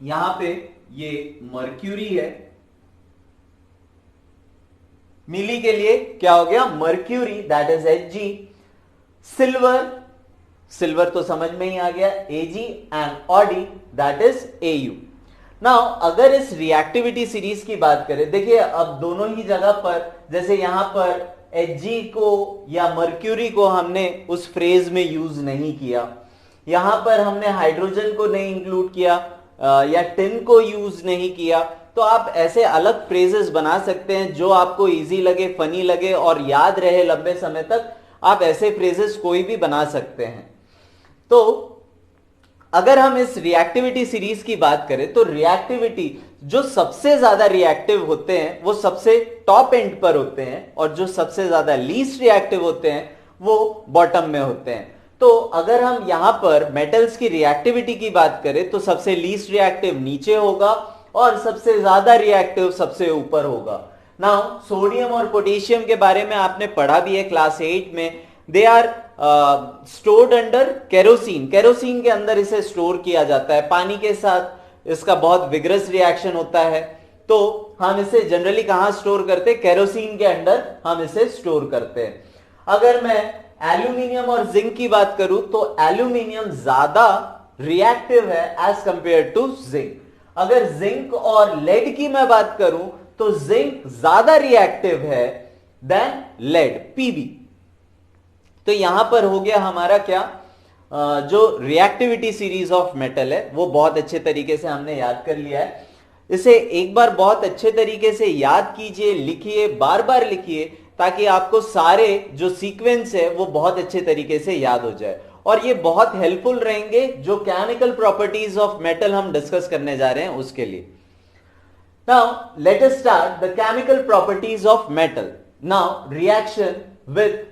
यहां पे ये मर्क्यूरी है, मिली के लिए क्या हो गया mercury that is Hg, silver, silver तो समझ में ही आ गया Ag, and Audi that is Au। Now अगर इस रिएक्टिविटी सीरीज की बात करें, देखिए अब दोनों ही जगह पर, जैसे यहां पर Hg को या मर्क्यूरी को हमने उस फ्रेज में यूज नहीं किया, यहां पर हमने हाइड्रोजन को नहीं इंक्लूड किया या टिन को यूज नहीं किया, तो आप ऐसे अलग फ्रेजेस बना सकते हैं जो आपको इजी लगे, फनी लगे और याद रहे लंबे समय तक। आप ऐसे फ्रेजेस कोई भी बना सकते हैं। तो अगर हम इस रिएक्टिविटी सीरीज की बात करें तो रिएक्टिविटी जो सबसे ज्यादा रिएक्टिव होते हैं वो सबसे टॉप एंड पर होते हैं, और जो सबसे ज्यादा लीस्ट रिएक्टिव होते हैं वो बॉटम में होते हैं। तो अगर हम यहां पर मेटल्स की रिएक्टिविटी की बात करें तो सबसे लीस्ट रिएक्टिव नीचे होगा और सबसे ज्यादा रिएक्टिव सबसे ऊपर होगा। नाउ सोडियम और पोटेशियम के बारे में आपने पढ़ा भी है क्लास 8 में। They are stored under kerosene, kerosene के अंदर इसे स्टोर किया जाता है, पानी के साथ इसका बहुत विग्रस रिएक्शन होता है, तो हम इसे जनरली कहां स्टोर करते हैं, केरोसिन के अंदर हम इसे स्टोर करते हैं। अगर मैं एल्यूमिनियम और जिंक की बात करूं तो एल्यूमिनियम ज्यादा रिएक्टिव है एज कंपेयर टू जिंक। अगर जिंक और लेड की मैं बात करूं तो जिंक ज्यादा रिएक्टिव है देन लेड, पीबी। तो यहां पर हो गया हमारा क्या, जो रिएक्टिविटी सीरीज ऑफ मेटल है वो बहुत अच्छे तरीके से हमने याद कर लिया है। इसे एक बार बहुत अच्छे तरीके से याद कीजिए, लिखिए, बार बार लिखिए, ताकि आपको सारे जो सीक्वेंस है वो बहुत अच्छे तरीके से याद हो जाए, और ये बहुत हेल्पफुल रहेंगे जो केमिकल प्रॉपर्टीज ऑफ मेटल हम डिस्कस करने जा रहे हैं उसके लिए। Now let us start the chemical properties of metal. Now reaction with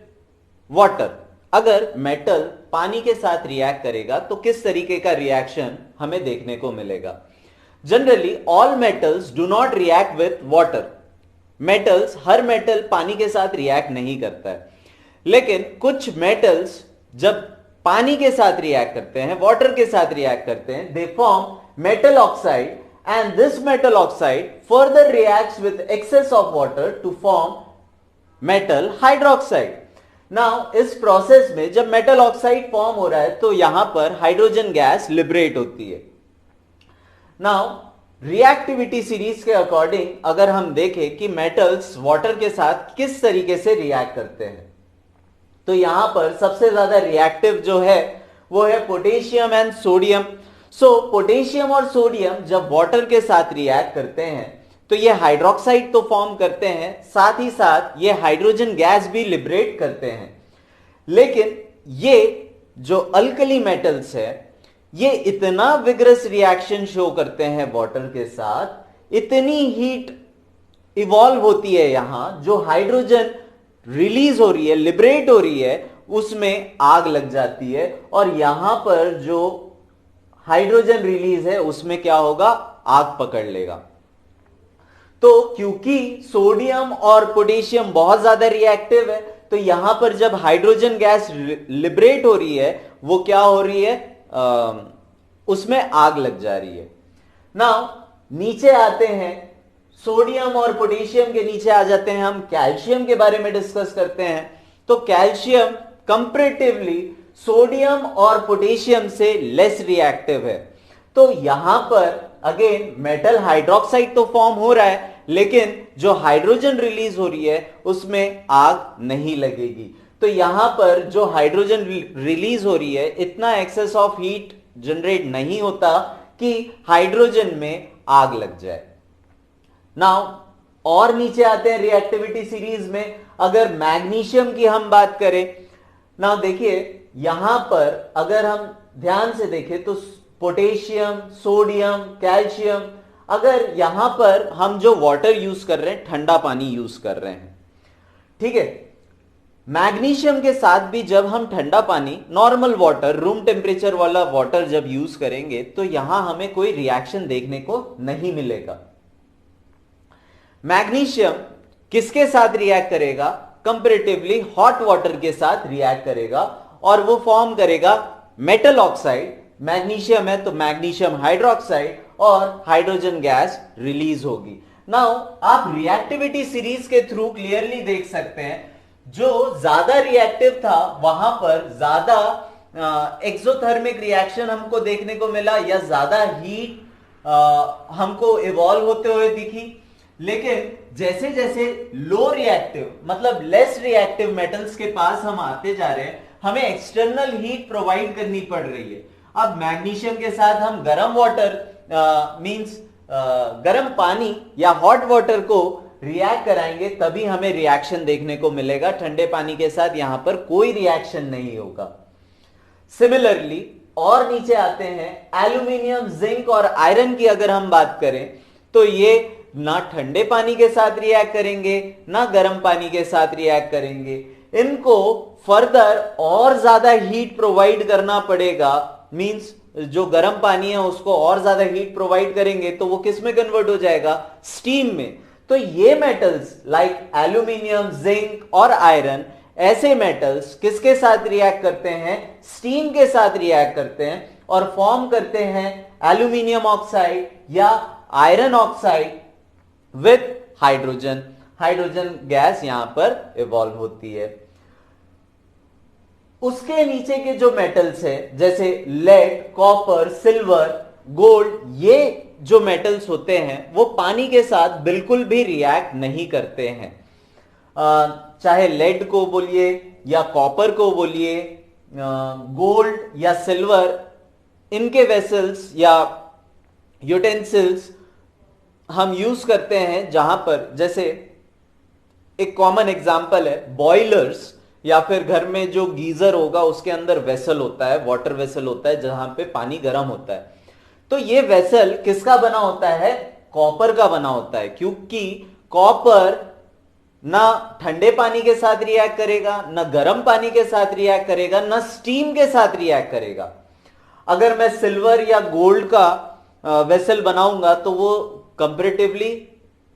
water, अगर मेटल पानी के साथ रिएक्ट करेगा तो किस तरीके का रिएक्शन हमें देखने को मिलेगा। Generally all metals do not react with water, metals, her metal पानी के साथ रिएक्ट नहीं करता है, लेकिन कुछ मेटल्स जब पानी के साथ रिएक्ट करते हैं, वाटर के साथ रिएक्ट करते हैं, they form metal oxide, and this metal oxide further reacts with excess of water to form metal hydroxide. Now इस प्रोसेस में जब मेटल ऑक्साइड फॉर्म हो रहा है तो यहां पर हाइड्रोजन गैस लिबरेट होती है। नाउ रिएक्टिविटी सीरीज के अकॉर्डिंग अगर हम देखें कि मेटल्स वाटर के साथ किस तरीके से रिएक्ट करते हैं, तो यहां पर सबसे ज्यादा रिएक्टिव जो है वो है potassium and sodium. So potassium और सोडियम जब वाटर के साथ रिएक्ट करते हैं तो ये हाइड्रोक्साइड तो फॉर्म करते हैं, साथ ही साथ ये हाइड्रोजन गैस भी लिबरेट करते हैं। लेकिन ये जो अल्कली मेटल्स है ये इतना विग्रस रिएक्शन शो करते हैं वाटर के साथ, इतनी हीट इवॉल्व होती है यहां, जो हाइड्रोजन रिलीज हो रही है, लिबरेट हो रही है, उसमें आग लग जाती है, और यहां पर जो हाइड्रोजन रिलीज है उसमें क्या होगा, आग पकड़ लेगा। तो क्योंकि सोडियम और पोटेशियम बहुत ज्यादा रिएक्टिव है, तो यहां पर जब हाइड्रोजन गैस लिबरेट हो रही है वो क्या हो रही है, उसमें आग लग जा रही है। नाउ नीचे आते हैं, सोडियम और पोटेशियम के नीचे आ जाते हैं, हम कैल्शियम के बारे में डिस्कस करते हैं। तो कैल्शियम कंपैरेटिवली सोडियम और पोटेशियम से लेस रिएक्टिव है। तो यहां पर अगेन मेटल हाइड्रोक्साइड तो फॉर्म हो रहा है, लेकिन जो हाइड्रोजन रिलीज हो रही है उसमें आग नहीं लगेगी। तो यहां पर जो हाइड्रोजन रिलीज हो रही है, इतना एक्सेस ऑफ हीट जनरेट नहीं होता कि हाइड्रोजन में आग लग जाए। नाउ और नीचे आते हैं रिएक्टिविटी सीरीज में, अगर मैग्नीशियम की हम बात करें, नाउ देखिए यहां पर अगर हम ध्यान से देखें तो पोटेशियम, सोडियम, कैल्शियम, अगर यहां पर हम जो वाटर यूज कर रहे हैं, ठंडा पानी यूज कर रहे हैं, ठीक है, मैग्नीशियम के साथ भी जब हम ठंडा पानी, नॉर्मल वाटर, रूम टेम्परेचर वाला वाटर जब यूज करेंगे तो यहां हमें कोई रिएक्शन देखने को नहीं मिलेगा। मैग्नीशियम किसके साथ रिएक्ट करेगा? कंपैरेटिवली हॉट वाटर के साथ रिएक्ट करेगा और वो फॉर्म करेगा मेटल ऑक्साइड। मैग्नीशियम है तो मैग्नीशियम हाइड्रोक्साइड और हाइड्रोजन गैस रिलीज होगी। नाउ आप रिएक्टिविटी सीरीज के थ्रू क्लियरली देख सकते हैं, जो ज्यादा रिएक्टिव था वहां पर ज्यादा एक्सोथर्मिक रिएक्शन हमको देखने को मिला या ज्यादा हीट हमको इवॉल्व होते हुए दिखी। लेकिन जैसे जैसे लो रिएक्टिव मतलब लेस रिएक्टिव मेटल्स के पास हम आते जा रहे हैं, हमें एक्सटर्नल हीट प्रोवाइड करनी पड़ रही है। अब मैग्नीशियम के साथ हम गर्म वाटर मींस गर्म पानी या हॉट वाटर को रिएक्ट कराएंगे तभी हमें रिएक्शन देखने को मिलेगा। ठंडे पानी के साथ यहां पर कोई रिएक्शन नहीं होगा। सिमिलरली और नीचे आते हैं, एल्यूमिनियम, जिंक और आयरन की अगर हम बात करें तो ये ना ठंडे पानी के साथ रिएक्ट करेंगे ना गर्म पानी के साथ रिएक्ट करेंगे। इनको फर्दर और ज्यादा हीट प्रोवाइड करना पड़ेगा। मींस जो गर्म पानी है उसको और ज्यादा हीट प्रोवाइड करेंगे तो वो किस में कन्वर्ट हो जाएगा? स्टीम में। तो ये मेटल्स लाइक एल्यूमिनियम, जिंक और आयरन, ऐसे मेटल्स किसके साथ रिएक्ट करते हैं? स्टीम के साथ रिएक्ट करते हैं और फॉर्म करते हैं एल्यूमिनियम ऑक्साइड या iron oxide with hydrogen. Hydrogen gas यहां पर इवॉल्व होती है। उसके नीचे के जो मेटल्स है जैसे लेड, कॉपर, सिल्वर, गोल्ड, ये जो मेटल्स होते हैं वो पानी के साथ बिल्कुल भी रिएक्ट नहीं करते हैं। चाहे लेड को बोलिए या कॉपर को बोलिए, गोल्ड या सिल्वर, इनके वेसल्स या यूटेंसिल्स हम यूज करते हैं जहां पर, जैसे एक कॉमन एग्जांपल है बॉयलर्स या फिर घर में जो गीजर होगा उसके अंदर वेसल होता है, वाटर वेसल होता है जहां पे पानी गर्म होता है। तो ये वेसल किसका बना होता है? कॉपर का बना होता है, क्योंकि कॉपर ना ठंडे पानी के साथ रिएक्ट करेगा, ना गर्म पानी के साथ रिएक्ट करेगा, ना स्टीम के साथ रिएक्ट करेगा। अगर मैं सिल्वर या गोल्ड का वेसल बनाऊंगा तो वो कंपैरेटिवली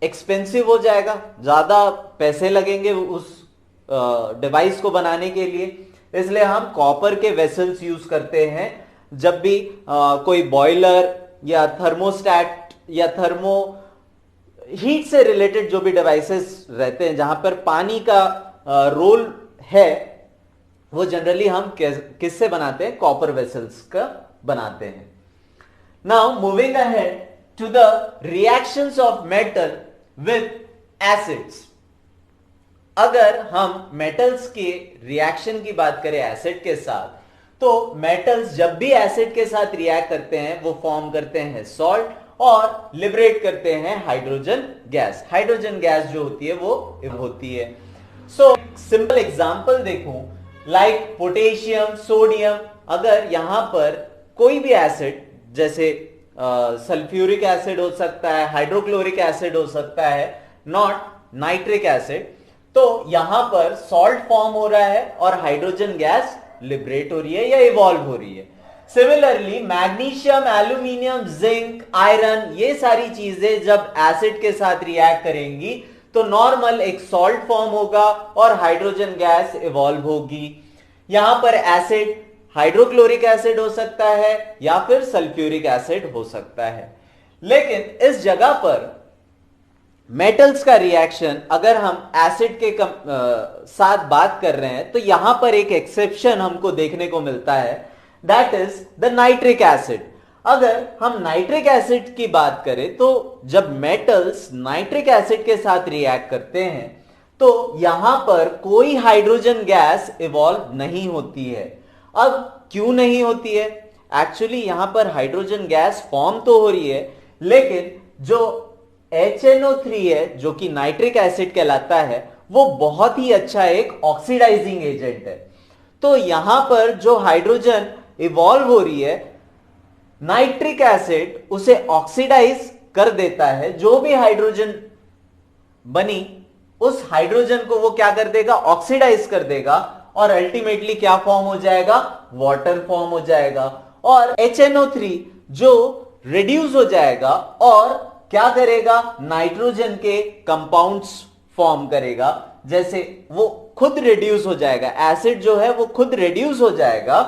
एक्सपेंसिव हो जाएगा, ज्यादा पैसे लगेंगे उस डिवाइस को बनाने के लिए। इसलिए हम कॉपर के वेसल्स यूज करते हैं जब भी कोई बॉयलर या थर्मोस्टैट या थर्मो हीट से रिलेटेड जो भी डिवाइसेस रहते हैं जहां पर पानी का रोल है, वो जनरली हम किससे बनाते हैं? कॉपर वेसल्स का बनाते हैं। Now moving ahead to the reactions of metal with acids. अगर हम मेटल्स के रिएक्शन की बात करें एसिड के साथ, तो मेटल्स जब भी एसिड के साथ रिएक्ट करते हैं वो फॉर्म करते हैं सॉल्ट और लिबरेट करते हैं हाइड्रोजन गैस। हाइड्रोजन गैस जो होती है वो होती है। सो सिंपल एग्जांपल देखूं, लाइक पोटेशियम, सोडियम, अगर यहां पर कोई भी एसिड जैसे सल्फ्यूरिक एसिड हो सकता है, हाइड्रोक्लोरिक एसिड हो सकता है, नॉट नाइट्रिक एसिड, तो यहां पर सॉल्ट फॉर्म हो रहा है और हाइड्रोजन गैस लिबरेट हो रही है या इवॉल्व हो रही है। Similarly magnesium, aluminium, zinc, iron, ये सारी चीजें जब एसिड के साथ रिएक्ट करेंगी तो नॉर्मल एक सॉल्ट फॉर्म होगा और हाइड्रोजन गैस इवॉल्व होगी। यहां पर एसिड हाइड्रोक्लोरिक एसिड हो सकता है या फिर सल्फ्यूरिक एसिड हो सकता है। लेकिन इस जगह पर मेटल्स का रिएक्शन अगर हम एसिड के साथ बात कर रहे हैं तो यहां पर एक एक्सेप्शन हमको देखने को मिलता है, that is the nitric acid. अगर हम नाइट्रिक एसिड की बात करें तो जब मेटल्स नाइट्रिक एसिड के साथ रिएक्ट करते हैं तो यहां पर कोई हाइड्रोजन गैस इवॉल्व नहीं होती है। अब क्यों नहीं होती है? एक्चुअली यहां पर हाइड्रोजन गैस फॉर्म तो हो रही है, लेकिन जो HNO3 है जो कि नाइट्रिक एसिड कहलाता है, वो बहुत ही अच्छा एक ऑक्सीडाइजिंग एजेंट है। तो यहां पर जो हाइड्रोजन इवॉल्व हो रही है, नाइट्रिक एसिड उसे ऑक्सीडाइज कर देता है। जो भी हाइड्रोजन बनी उस हाइड्रोजन को वो क्या कर देगा, ऑक्सीडाइज कर देगा और अल्टीमेटली क्या फॉर्म हो जाएगा, वाटर फॉर्म हो जाएगा। और HNO3 जो रिड्यूस हो जाएगा और क्या करेगा, नाइट्रोजन के कंपाउंड्स फॉर्म करेगा। जैसे वो खुद रिड्यूस हो जाएगा, एसिड जो है वो खुद रिड्यूस हो जाएगा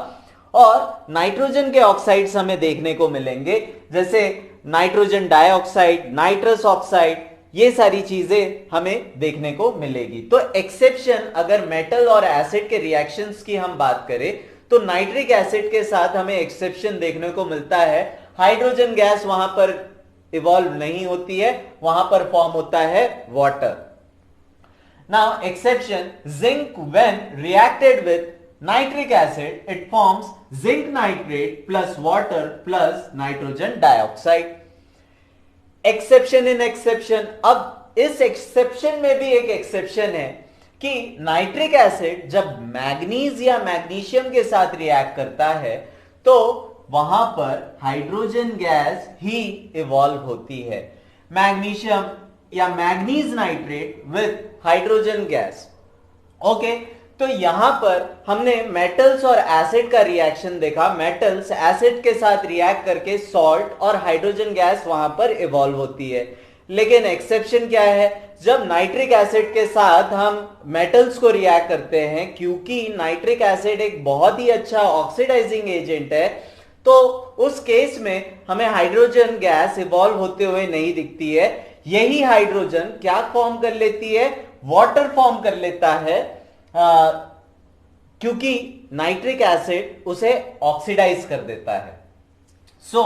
और नाइट्रोजन के ऑक्साइड्स हमें देखने को मिलेंगे, जैसे नाइट्रोजन डाइऑक्साइड, नाइट्रस ऑक्साइड, ये सारी चीजें हमें देखने को मिलेगी। तो एक्सेप्शन अगर मेटल और एसिड के रिएक्शंस की हम बात करें तो नाइट्रिक एसिड के साथ हमें एक्सेप्शन देखने को मिलता है। हाइड्रोजन गैस वहां पर इवॉल्व नहीं होती है, वहां पर फॉर्म होता है water. Now exception, zinc when reacted with nitric acid it forms zinc nitrate plus water plus nitrogen dioxide. Exception in exception. अब इस एक्सेप्शन में भी एक एक्सेप्शन है कि नाइट्रिक एसिड जब मैग्नीज या मैग्नीशियम के साथ रिएक्ट करता है तो वहां पर हाइड्रोजन गैस ही इवॉल्व होती है, मैग्नीशियम या manganese nitrate with hydrogen gas. Okay, तो यहां पर हमने मेटल्स और एसिड का रिएक्शन देखा। मेटल्स एसिड के साथ रिएक्ट करके सॉल्ट और हाइड्रोजन गैस वहां पर इवॉल्व होती है। लेकिन एक्सेप्शन क्या है, जब नाइट्रिक एसिड के साथ हम मेटल्स को रिएक्ट करते हैं, क्योंकि नाइट्रिक एसिड एक बहुत ही अच्छा ऑक्सीडाइजिंग एजेंट है, तो उस केस में हमें हाइड्रोजन गैस इवॉल्व होते हुए नहीं दिखती है। यही हाइड्रोजन क्या फॉर्म कर लेती है, वाटर फॉर्म कर लेता है, क्योंकि नाइट्रिक एसिड उसे ऑक्सीडाइज कर देता है। सो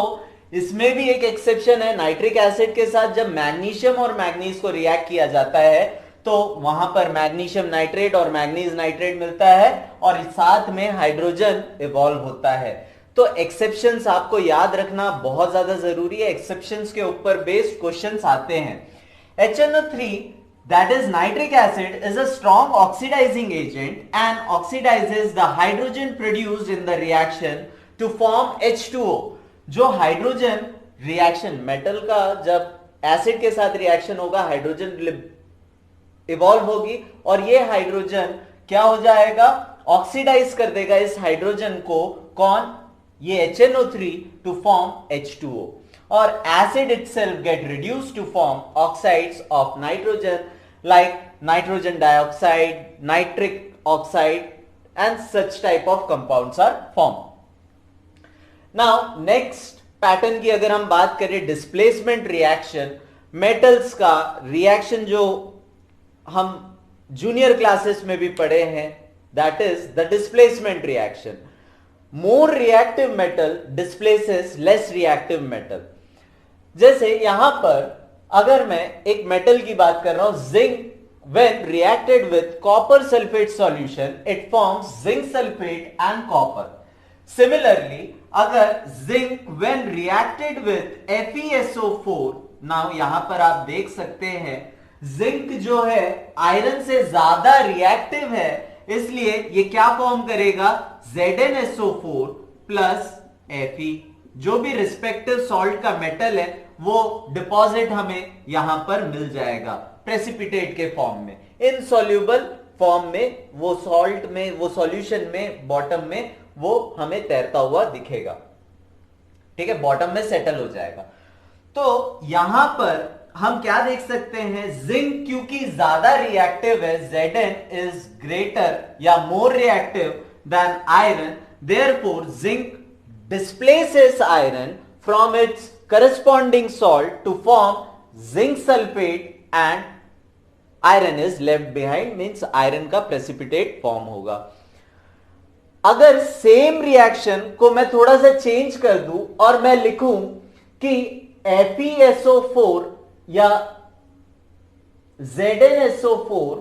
इसमें भी एक एक्सेप्शन है, नाइट्रिक एसिड के साथ जब मैग्नीशियम और मैग्नीज को रिएक्ट किया जाता है तो वहां पर मैग्नीशियम नाइट्रेट और मैग्नीज नाइट्रेट मिलता है और साथ में हाइड्रोजन इवॉल्व होता है। तो एक्सेप्शंस आपको याद रखना बहुत ज्यादा जरूरी है, एक्सेप्शंस के ऊपर बेस्ड क्वेश्चंस आते हैं। HNO3 that is nitric acid is a strong oxidizing agent and oxidizes the hydrogen produced in the reaction to form H2O। जो हाइड्रोजन रिएक्शन मेटल का जब एसिड के साथ रिएक्शन होगा, हाइड्रोजन इवॉल्व होगी और ये हाइड्रोजन क्या हो जाएगा, ऑक्सीडाइज कर देगा इस हाइड्रोजन को, कौन, ये HNO3 to form H2O। और acid itself get reduced to form oxides of nitrogen like nitrogen dioxide, nitric oxide and such type of compounds are formed। Now next pattern की अगर हम बात करें, डिस्प्लेसमेंट रिएक्शन, मेटल्स का रिएक्शन जो हम जूनियर क्लासेस में भी पढ़े हैं, that is the displacement reaction. More reactive metal displaces less reactive metal. जैसे यहां पर अगर मैं एक मेटल की बात कर रहा हूं, zinc, when reacted with copper sulphate solution it forms zinc sulphate and copper. Similarly अगर zinc when reacted with FeSO4, now यहां पर आप देख सकते हैं जिंक जो है आयरन से ज्यादा रिएक्टिव है, इसलिए ये क्या फॉर्म करेगा, ZnSO4 प्लस Fe। जो भी रिस्पेक्टिव सॉल्ट का मेटल है वो डिपॉजिट हमें यहां पर मिल जाएगा प्रेसिपिटेट के फॉर्म में, इनसॉल्युबल फॉर्म में, वो सॉल्ट में, वो सॉल्यूशन में, बॉटम में वो हमें तैरता हुआ दिखेगा। ठीक है, बॉटम में सेटल हो जाएगा। तो यहां पर हम क्या देख सकते हैं, जिंक क्योंकि ज्यादा रिएक्टिव है, Zn इज ग्रेटर या more reactive than iron, therefore zinc displaces iron from its corresponding salt to form zinc sulfate and iron is left behind, means iron का precipitate form होगा। अगर सेम रिएक्शन को मैं थोड़ा सा चेंज कर दूं और मैं लिखूं कि FeSO4 या ZnSO4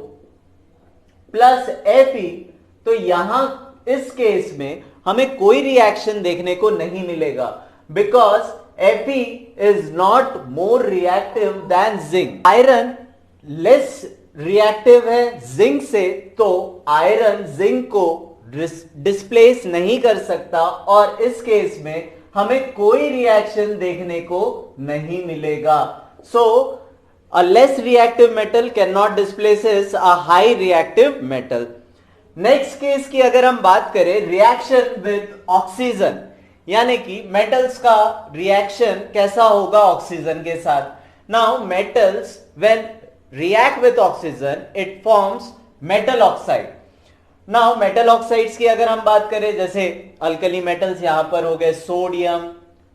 प्लस Fe, तो यहां इस केस में हमें कोई रिएक्शन देखने को नहीं मिलेगा, because Fe is not more reactive than zinc. Iron less reactive है जिंक से, तो आयरन जिंक को डिस्प्लेस नहीं कर सकता और इस केस में हमें कोई रिएक्शन देखने को नहीं मिलेगा। सो A less reactive metal cannot displaces a high reactive metal. Next case की अगर हम बात करें, रिएक्शन विद ऑक्सीजन, यानी कि मेटल्स का रिएक्शन कैसा होगा ऑक्सीजन के साथ. Now metals when react with oxygen it forms metal oxide. Now metal oxides की अगर हम बात करें, जैसे अल्कली मेटल्स यहां पर हो गए सोडियम,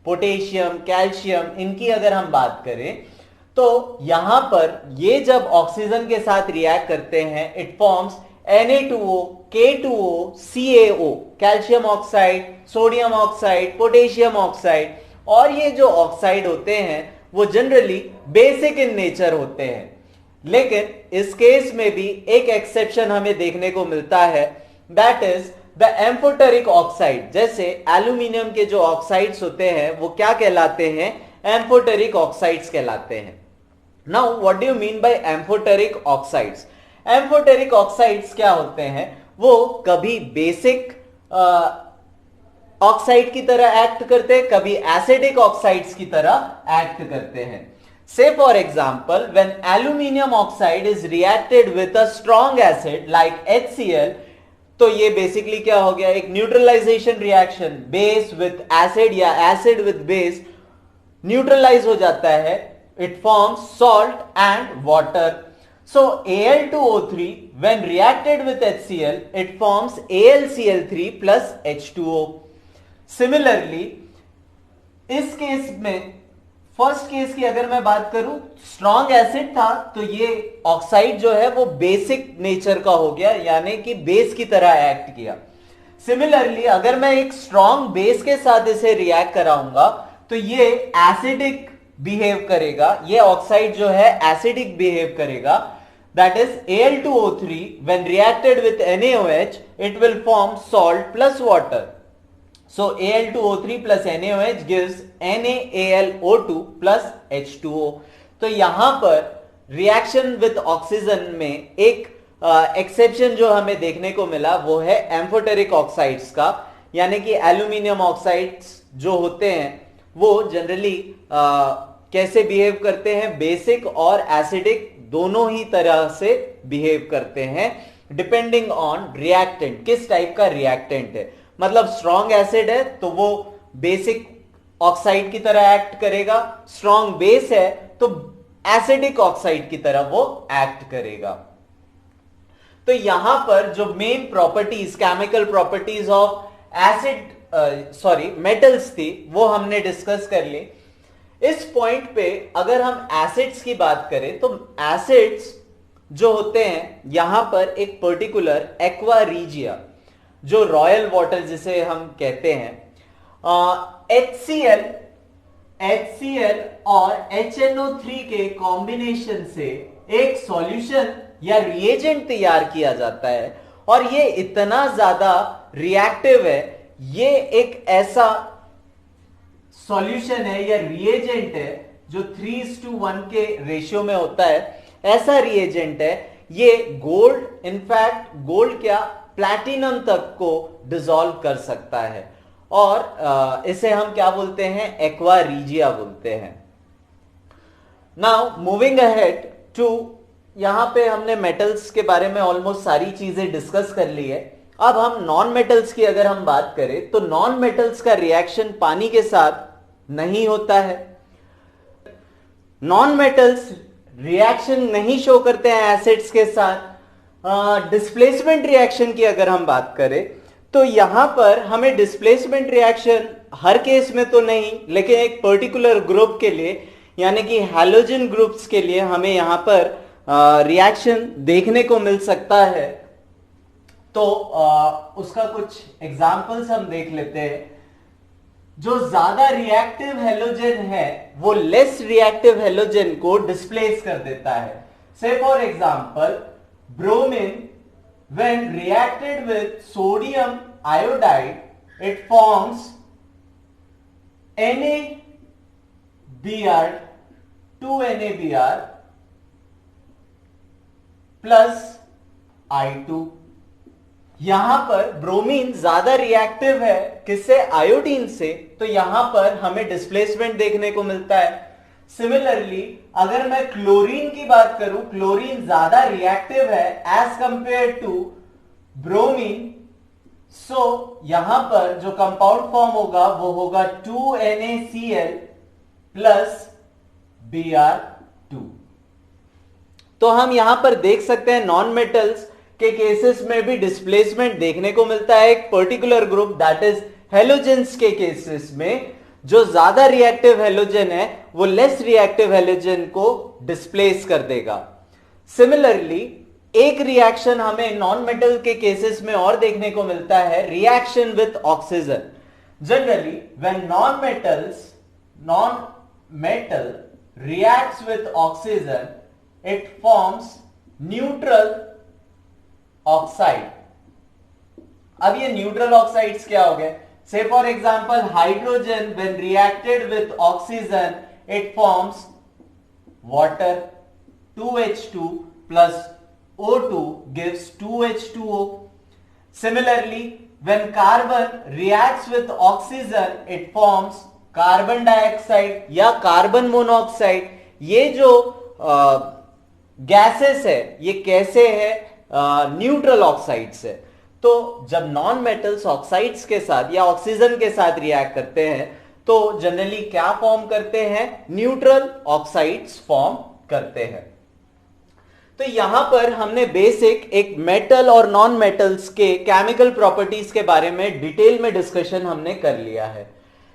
पोटेशियम, कैल्शियम, इनकी अगर हम बात करें तो यहां पर ये जब ऑक्सीजन के साथ रिएक्ट करते हैं it forms Na2O, K2O, CaO, calcium oxide, sodium oxide, potassium oxide. और ये जो ऑक्साइड होते हैं वो जनरली बेसिक इन नेचर होते हैं. लेकिन इस केस में भी एक एक्सेप्शन हमें देखने को मिलता है, that is the amphoteric oxide. जैसे एल्यूमिनियम के जो ऑक्साइड्स होते हैं वो क्या कहलाते हैं, एम्फोटेरिक ऑक्साइड्स कहलाते हैं. Now what do you mean by amphoteric oxides? Amphoteric oxides क्या होते हैं, वो कभी बेसिक ऑक्साइड की तरह एक्ट करते हैं, कभी एसिडिक ऑक्साइड्स की तरह एक्ट करते हैं. Say for example, when aluminium oxide is reacted with a strong acid like HCl, तो ये बेसिकली क्या हो गया, एक neutralisation reaction, base with acid या एसिड विद बेस न्यूट्रलाइज हो जाता है, it forms salt and water. So Al2O3 when reacted with HCl it forms AlCl3 plus H2O. Similarly, इस केस में फर्स्ट केस की अगर मैं बात करूं, स्ट्रॉन्ग एसिड था तो ये ऑक्साइड जो है वो बेसिक नेचर का हो गया, यानी कि बेस की तरह एक्ट किया. सिमिलरली अगर मैं एक स्ट्रॉन्ग बेस के साथ इसे रिएक्ट कराऊंगा तो ये एसिडिक बिहेव करेगा, ये ऑक्साइड जो है एसिडिक बिहेव करेगा. That is Al2O3 when reacted with NaOH it will form salt plus water. So Al2O3 plus NaOH gives NaAlO2 plus H2O. तो यहां पर रिएक्शन विद ऑक्सीजन में एक एक्सेप्शन जो हमें देखने को मिला वो है एम्फोटेरिक ऑक्साइड्स का, यानी कि एल्यूमिनियम ऑक्साइड्स जो होते हैं वो जनरली कैसे बिहेव करते हैं, बेसिक और एसिडिक दोनों ही तरह से बिहेव करते हैं, डिपेंडिंग ऑन रिएक्टेंट, किस टाइप का रिएक्टेंट है. मतलब स्ट्रॉन्ग एसिड है तो वो बेसिक ऑक्साइड की तरह एक्ट करेगा, स्ट्रॉन्ग बेस है तो एसिडिक ऑक्साइड की तरह वो एक्ट करेगा. तो यहां पर जो main properties, chemical properties of acid metals थी वो हमने डिस्कस कर ली. इस पॉइंट पे अगर हम एसिड्स की बात करें तो एसिड्स जो होते हैं यहां पर एक पर्टिकुलर एक्वा रीजिया, जो रॉयल वाटर जिसे हम कहते हैं, HCl और HNO3 के कॉम्बिनेशन से एक सॉल्यूशन या रिएजेंट तैयार किया जाता है. और ये इतना ज्यादा रिएक्टिव है, ये एक ऐसा सॉल्यूशन है या रिएजेंट है जो 3:1 के रेशियो में होता है. ऐसा रिएजेंट है, ये गोल्ड, इनफैक्ट गोल्ड क्या प्लैटिनम तक को डिसॉल्व कर सकता है. और इसे हम क्या बोलते हैं, एक्वा रीजिया बोलते हैं. नाउ मूविंग अहेड टू, यहां पे हमने मेटल्स के बारे में ऑलमोस्ट सारी चीजें डिस्कस कर ली है. अब हम नॉन मेटल्स की अगर हम बात करें तो नॉन मेटल्स का रिएक्शन पानी के साथ नहीं होता है. नॉन मेटल्स रिएक्शन नहीं शो करते हैं एसिड्स के साथ. डिस्प्लेसमेंट रिएक्शन की अगर हम बात करें तो यहां पर हमें डिस्प्लेसमेंट रिएक्शन हर केस में तो नहीं, लेकिन एक पर्टिकुलर ग्रुप के लिए यानी कि हैलोजन ग्रुप्स के लिए हमें यहां पर रिएक्शन देखने को मिल सकता है. तो उसका कुछ एग्जांपल्स हम देख लेते हैं. जो ज्यादा रिएक्टिव हेलोजन है वो लेस रिएक्टिव हेलोजन को डिस्प्लेस कर देता है. से for example bromine when reacted with sodium iodide it forms NaBr 2NaBr plus I2. यहां पर ब्रोमीन ज्यादा रिएक्टिव है किससे, आयोडीन से, तो यहां पर हमें डिस्प्लेसमेंट देखने को मिलता है. सिमिलरली अगर मैं क्लोरीन की बात करूं, क्लोरीन ज्यादा रिएक्टिव है एज कंपेयर टू ब्रोमीन, सो यहां पर जो कंपाउंड फॉर्म होगा वो होगा 2NaCl प्लस Br2। तो हम यहां पर देख सकते हैं नॉन मेटल्स के केसेस में भी डिस्प्लेसमेंट देखने को मिलता है। एक particular group that is halogens के केसेस में जो ज्यादा रिएक्टिव हेलोजन है वो लेस रिएक्टिव हेलोजन को डिस्प्लेस कर देगा। सिमिलरली एक रिएक्शन हमें नॉन मेटल के केसेस में और देखने को मिलता है, reaction with oxygen. Generally when non metal reacts with oxygen, it forms neutral oxide। अब ये न्यूट्रल ऑक्साइड्स क्या हो गए? से for example hydrogen when reacted with oxygen it forms water, 2H2 plus O2 gives 2H2O। Similarly when carbon reacts with oxygen it forms carbon dioxide या कार्बन मोनोऑक्साइड। ये जो गैसेस है ये कैसे है? न्यूट्रल ऑक्साइड्स है। तो जब नॉन मेटल्स ऑक्साइड्स के साथ या ऑक्सीजन के साथ रिएक्ट करते हैं तो जनरली क्या फॉर्म करते हैं? न्यूट्रल ऑक्साइड्स फॉर्म करते हैं। तो यहां पर हमने बेसिक एक मेटल और नॉन मेटल्स के केमिकल प्रॉपर्टीज के बारे में डिटेल में डिस्कशन हमने कर लिया है।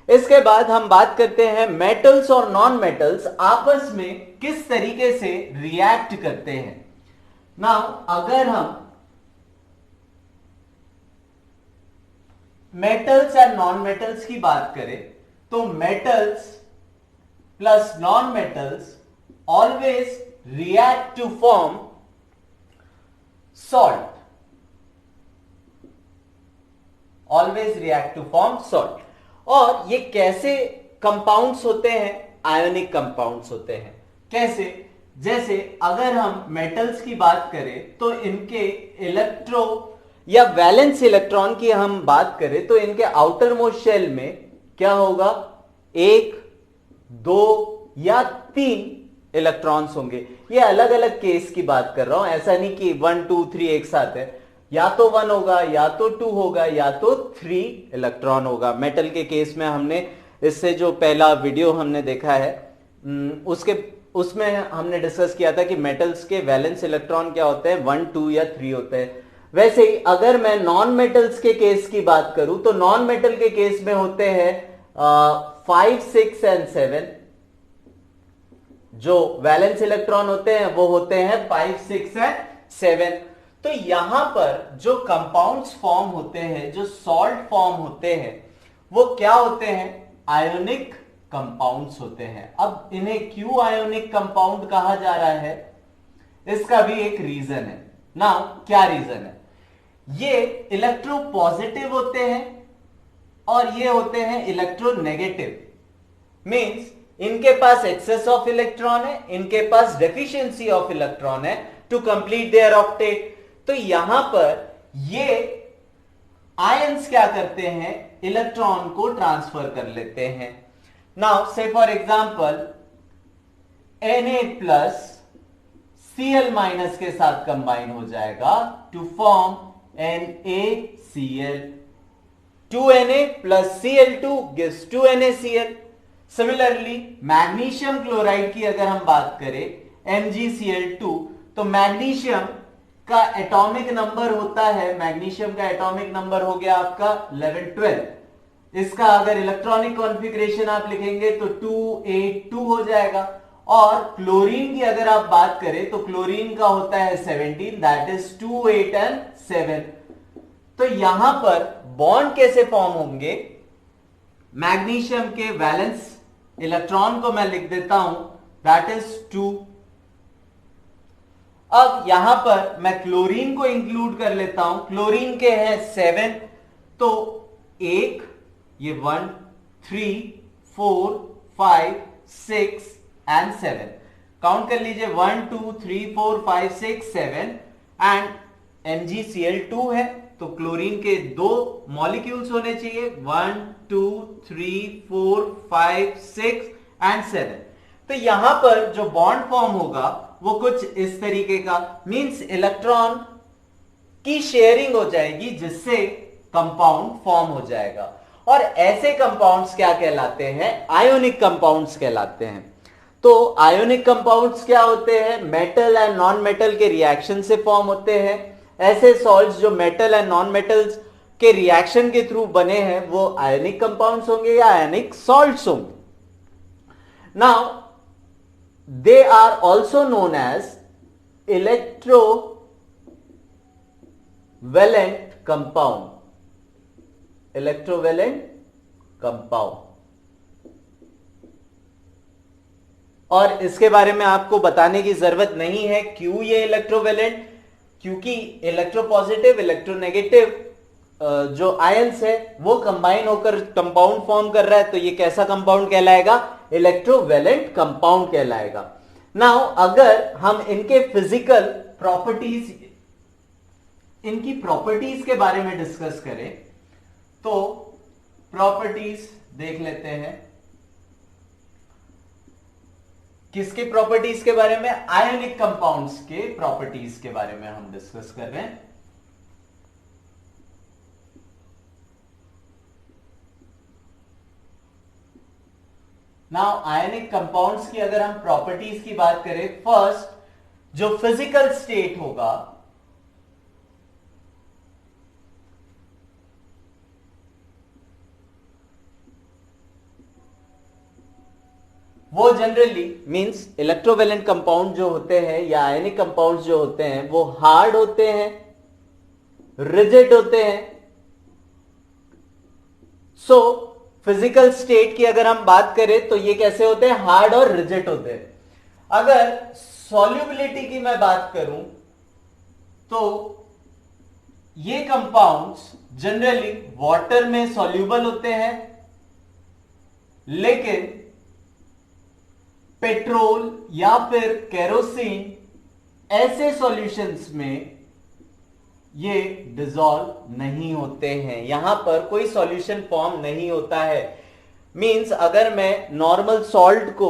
इसके बाद हम बात करते हैं मेटल्स और नॉन मेटल्स आपस में किस तरीके से रिएक्ट करते हैं। नाउ अगर हम मेटल्स एंड नॉन मेटल्स की बात करें तो metals plus non metals always react to form salt, always react to form salt. और ये कैसे कंपाउंड्स होते हैं? आयोनिक कंपाउंड्स होते हैं। कैसे? जैसे अगर हम मेटल्स की बात करें तो इनके इलेक्ट्रो या वैलेंस इलेक्ट्रॉन की हम बात करें तो इनके आउटर मोस्ट शेल में क्या होगा? 1, 2 या 3 इलेक्ट्रॉन्स होंगे। ये अलग अलग केस की बात कर रहा हूं, ऐसा नहीं कि 1, 2, 3 एक साथ है। या तो 1 होगा या तो 2 होगा या तो 3 इलेक्ट्रॉन होगा। मेटल के केस में हमने इससे जो पहला वीडियो हमने देखा है उसमें हमने डिस्कस किया था कि मेटल्स के वैलेंस इलेक्ट्रॉन क्या होते हैं? 1, 2 या 3 होते हैं। वैसे ही अगर मैं नॉन मेटल्स के केस की बात करूं तो नॉन मेटल के केस में होते हैं 5, 6 एंड 7। जो वैलेंस इलेक्ट्रॉन होते हैं वो होते हैं 5, 6 एंड 7। तो यहां पर जो कंपाउंड्स फॉर्म होते हैं, जो सॉल्ट फॉर्म होते हैं, वो क्या होते हैं? आयोनिक कंपाउंड्स होते हैं। अब इन्हें क्यों आयोनिक कंपाउंड कहा जा रहा है? इसका भी एक रीजन है ना। क्या रीजन है? ये इलेक्ट्रो पॉजिटिव होते हैं और ये होते हैं इलेक्ट्रो नेगेटिव। मींस इनके पास एक्सेस ऑफ इलेक्ट्रॉन है, इनके पास डेफिशिएंसी ऑफ इलेक्ट्रॉन है टू कंप्लीट देयर ऑक्टेट। तो यहां पर ये आयंस क्या करते हैं? इलेक्ट्रॉन को ट्रांसफर कर लेते हैं। Now say for example Na plus Cl minus के साथ कंबाइन हो जाएगा to form NaCl। 2Na plus Cl2 gives 2NaCl। Similarly magnesium chloride की अगर हम बात करें MgCl2 तो मैग्नीशियम का एटॉमिक नंबर होता है, मैग्नीशियम का एटॉमिक नंबर हो गया आपका 11, 12। इसका अगर इलेक्ट्रॉनिक कॉन्फ़िगरेशन आप लिखेंगे तो 282 हो जाएगा। और क्लोरीन की अगर आप बात करें तो क्लोरीन का होता है 17, दैट इज 2, 8 एंड 7। तो यहां पर बॉन्ड कैसे फॉर्म होंगे? मैग्नीशियम के वैलेंस इलेक्ट्रॉन को मैं लिख देता हूं, दैट इज 2। अब यहां पर मैं क्लोरीन को इंक्लूड कर लेता हूं। क्लोरीन के हैं 7, तो 1, ये 1, 3, 4, 5, 6 एंड 7। काउंट कर लीजिए 1, 2, 3, 4, 5, 6, 7 एंड MgCl2 है तो क्लोरीन के 2 मॉलिक्यूल्स होने चाहिए, 1, 2, 3, 4, 5, 6 एंड 7। तो यहां पर जो बॉन्ड फॉर्म होगा वो कुछ इस तरीके का, मींस इलेक्ट्रॉन की शेयरिंग हो जाएगी जिससे कंपाउंड फॉर्म हो जाएगा। और ऐसे कंपाउंड्स क्या कहलाते हैं? आयोनिक कंपाउंड्स कहलाते हैं। तो आयोनिक कंपाउंड्स क्या होते हैं? मेटल एंड नॉन मेटल के रिएक्शन से फॉर्म होते हैं। ऐसे सॉल्ट्स जो मेटल एंड नॉन मेटल्स के रिएक्शन के थ्रू बने हैं वो आयोनिक कंपाउंड्स होंगे या आयोनिक सॉल्ट्स होंगे। Now they are also known as electrovalent compound, electrovalent compound. और इसके बारे में आपको बताने की जरूरत नहीं है क्यों ये इलेक्ट्रोवेलेंट, क्योंकि इलेक्ट्रोपॉजिटिव इलेक्ट्रोनेगेटिव जो आयंस है वो कंबाइन होकर कंपाउंड फॉर्म कर रहा है, तो ये कैसा कंपाउंड कहलाएगा? इलेक्ट्रोवेलेंट कंपाउंड कहलाएगा। नाउ अगर हम इनके फिजिकल प्रॉपर्टीज, इनकी प्रॉपर्टीज के बारे में डिस्कस करें तो प्रॉपर्टीज देख लेते हैं। किसके प्रॉपर्टीज के बारे में? आयोनिक कंपाउंड्स के प्रॉपर्टीज के बारे में हम डिस्कस कर रहे हैं। नाउ आयोनिक कंपाउंड्स की अगर हम प्रॉपर्टीज की बात करें, फर्स्ट जो फिजिकल स्टेट होगा वो जनरली मींस इलेक्ट्रोवेलेंट कंपाउंड जो होते हैं या आयनिक कंपाउंड्स जो होते हैं वो हार्ड होते हैं, रिजिड होते हैं। सो फिजिकल स्टेट की अगर हम बात करें तो ये कैसे होते हैं? हार्ड और रिजिड होते हैं। अगर सॉल्युबिलिटी की मैं बात करूं तो ये कंपाउंड्स जनरली वाटर में सॉल्युबल होते हैं, लेकिन पेट्रोल या फिर केरोसिन ऐसे सॉल्यूशंस में ये डिसॉल्व नहीं होते हैं, यहां पर कोई सॉल्यूशन फॉर्म नहीं होता है। मींस अगर मैं नॉर्मल सॉल्ट को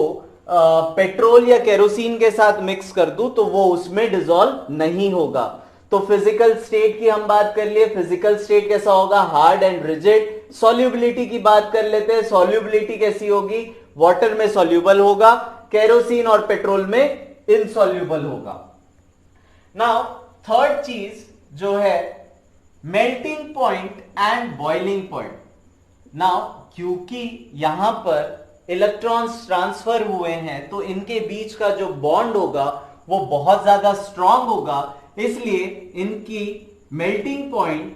पेट्रोल या केरोसिन के साथ मिक्स कर दूं तो वो उसमें डिसॉल्व नहीं होगा। तो फिजिकल स्टेट की हम बात कर लिए, फिजिकल स्टेट कैसा होगा? Hard and rigid. सॉल्युबिलिटी की बात कर लेते हैं, सॉल्युबिलिटी कैसी होगी? वाटर में सॉल्युबल होगा, केरोसिन और पेट्रोल में इनसॉल्युबल होगा। नाउ थर्ड चीज जो है melting point and boiling point. Now क्योंकि यहां पर इलेक्ट्रॉन्स ट्रांसफर हुए हैं तो इनके बीच का जो बॉन्ड होगा वो बहुत ज्यादा स्ट्रांग होगा, इसलिए इनकी melting point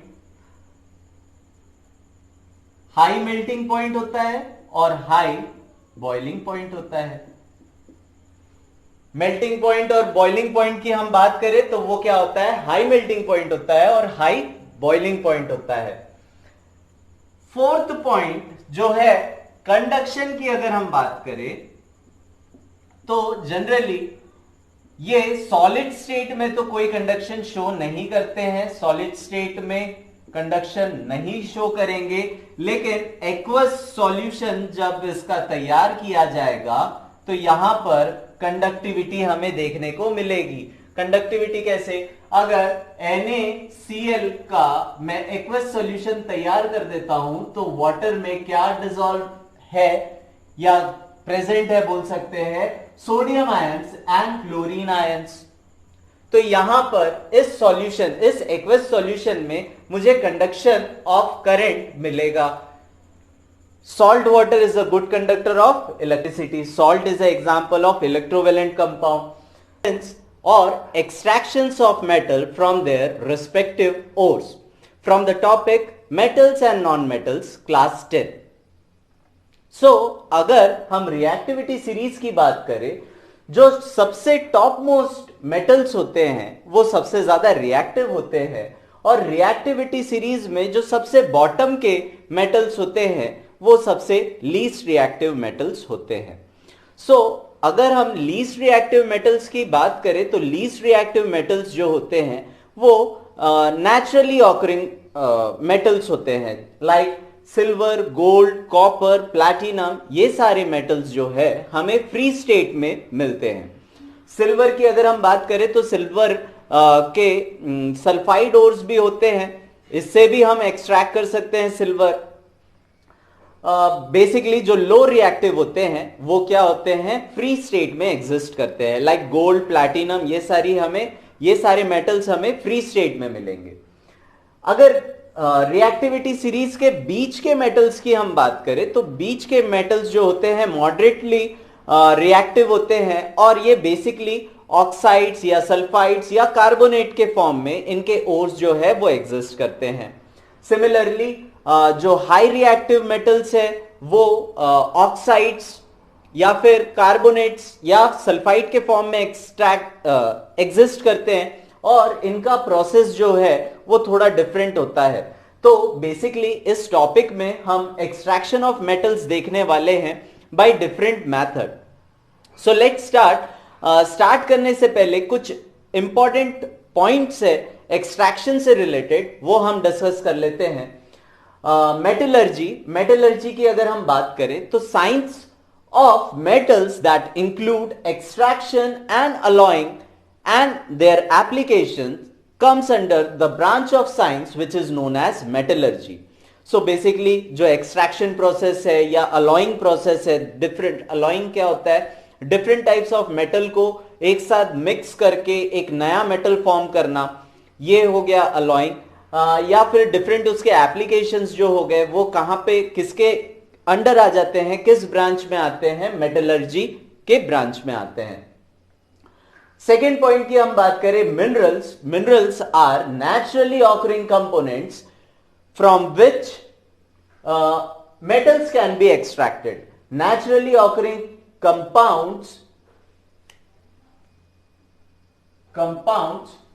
high melting point होता है और हाई बॉइलिंग पॉइंट होता है। मेल्टिंग पॉइंट और बॉइलिंग पॉइंट की हम बात करें तो वो क्या होता है? हाई मेल्टिंग पॉइंट होता है और हाई बॉइलिंग पॉइंट होता है। फोर्थ पॉइंट जो है कंडक्शन की अगर हम बात करें तो जनरली ये सॉलिड स्टेट में तो कोई कंडक्शन शो नहीं करते हैं, सॉलिड स्टेट में कंडक्शन नहीं शो करेंगे, लेकिन एक्वस सॉल्यूशन जब इसका तैयार किया जाएगा तो यहां पर कंडक्टिविटी हमें देखने को मिलेगी। कंडक्टिविटी कैसे? अगर NaCl का मैं एक्वस सॉल्यूशन तैयार कर देता हूं तो वाटर में क्या डिसॉल्व है या प्रेजेंट है बोल सकते हैं? Sodium ions and chlorine ions. तो यहां पर इस सॉल्यूशन, इस एक्वस सॉल्यूशन में मुझे कंडक्शन ऑफ करंट मिलेगा। Salt water is a good conductor of electricity. Salt is an example of electrovalent compound. Or extractions of metal from their respective ores. From the topic metals and non-metals, class 10. So, अगर हम रिएक्टिविटी सीरीज की बात करें, जो सबसे टॉप मोस्ट मेटल्स होते हैं वो सबसे ज्यादा रिएक्टिव होते हैं, और रिएक्टिविटी सीरीज में जो सबसे बॉटम के मेटल्स होते हैं वो सबसे लीस्ट रिएक्टिव मेटल्स होते हैं। सो अगर हम लीस्ट रिएक्टिव मेटल्स की बात करें तो लीस्ट रिएक्टिव मेटल्स जो होते हैं वो नेचुरली ऑकरिंग मेटल्स होते हैं, like silver, gold, copper, platinum, ये सारे मेटल्स जो है हमें फ्री स्टेट में मिलते हैं। सिल्वर की अगर हम बात करें तो सिल्वर के सल्फाइड ओर्स भी होते हैं, इससे भी हम एक्सट्रैक्ट कर सकते हैं सिल्वर। बेसिकली जो लो रिएक्टिव होते हैं वो क्या होते हैं, फ्री स्टेट में एग्जिस्ट करते हैं, लाइक गोल्ड, प्लैटिनम, ये सारे मेटल्स हमें फ्री स्टेट में मिलेंगे। अगर रिएक्टिविटी सीरीज के बीच के मेटल्स की हम बात करें तो बीच के मेटल्स जो होते हैं मॉडरेटली रिएक्टिव होते हैं, और ये बेसिकली ऑक्साइड्स या सल्फाइड्स या कार्बोनेट के फॉर्म में इनके ओर्स जो है वो एग्जिस्ट करते हैं। सिमिलरली जो हाई रिएक्टिव मेटल्स है वो ऑक्साइड्स या फिर कार्बोनेट्स या सल्फाइड के फॉर्म में एग्जिस्ट करते हैं, और इनका प्रोसेस जो है वो थोड़ा डिफरेंट होता है। तो बेसिकली इस टॉपिक में हम एक्सट्रैक्शन ऑफ मेटल्स देखने वाले हैं by different method. So let's start करने से पहले कुछ इंपॉर्टेंट पॉइंट्स है एक्सट्रैक्शन से रिलेटेड, वो हम डिस्कस कर लेते हैं। मेटलर्जी की अगर हम बात करें तो science of metals that include extraction and alloying and their applications comes under the branch of science which is known as metallurgy. So basically जो extraction process है या alloying process है, different alloying क्या होता है, different types of metal को एक साथ mix करके एक नया metal form करना, ये हो गया alloying। या फिर different उसके applications जो हो गए वो कहाँ पे किसके अंडर आ जाते हैं, किस ब्रांच में आते हैं, मेटलर्जी के ब्रांच में आते हैं। सेकेंड पॉइंट की हम बात करें, minerals are naturally occurring components from which metals can be extracted. Naturally occurring compounds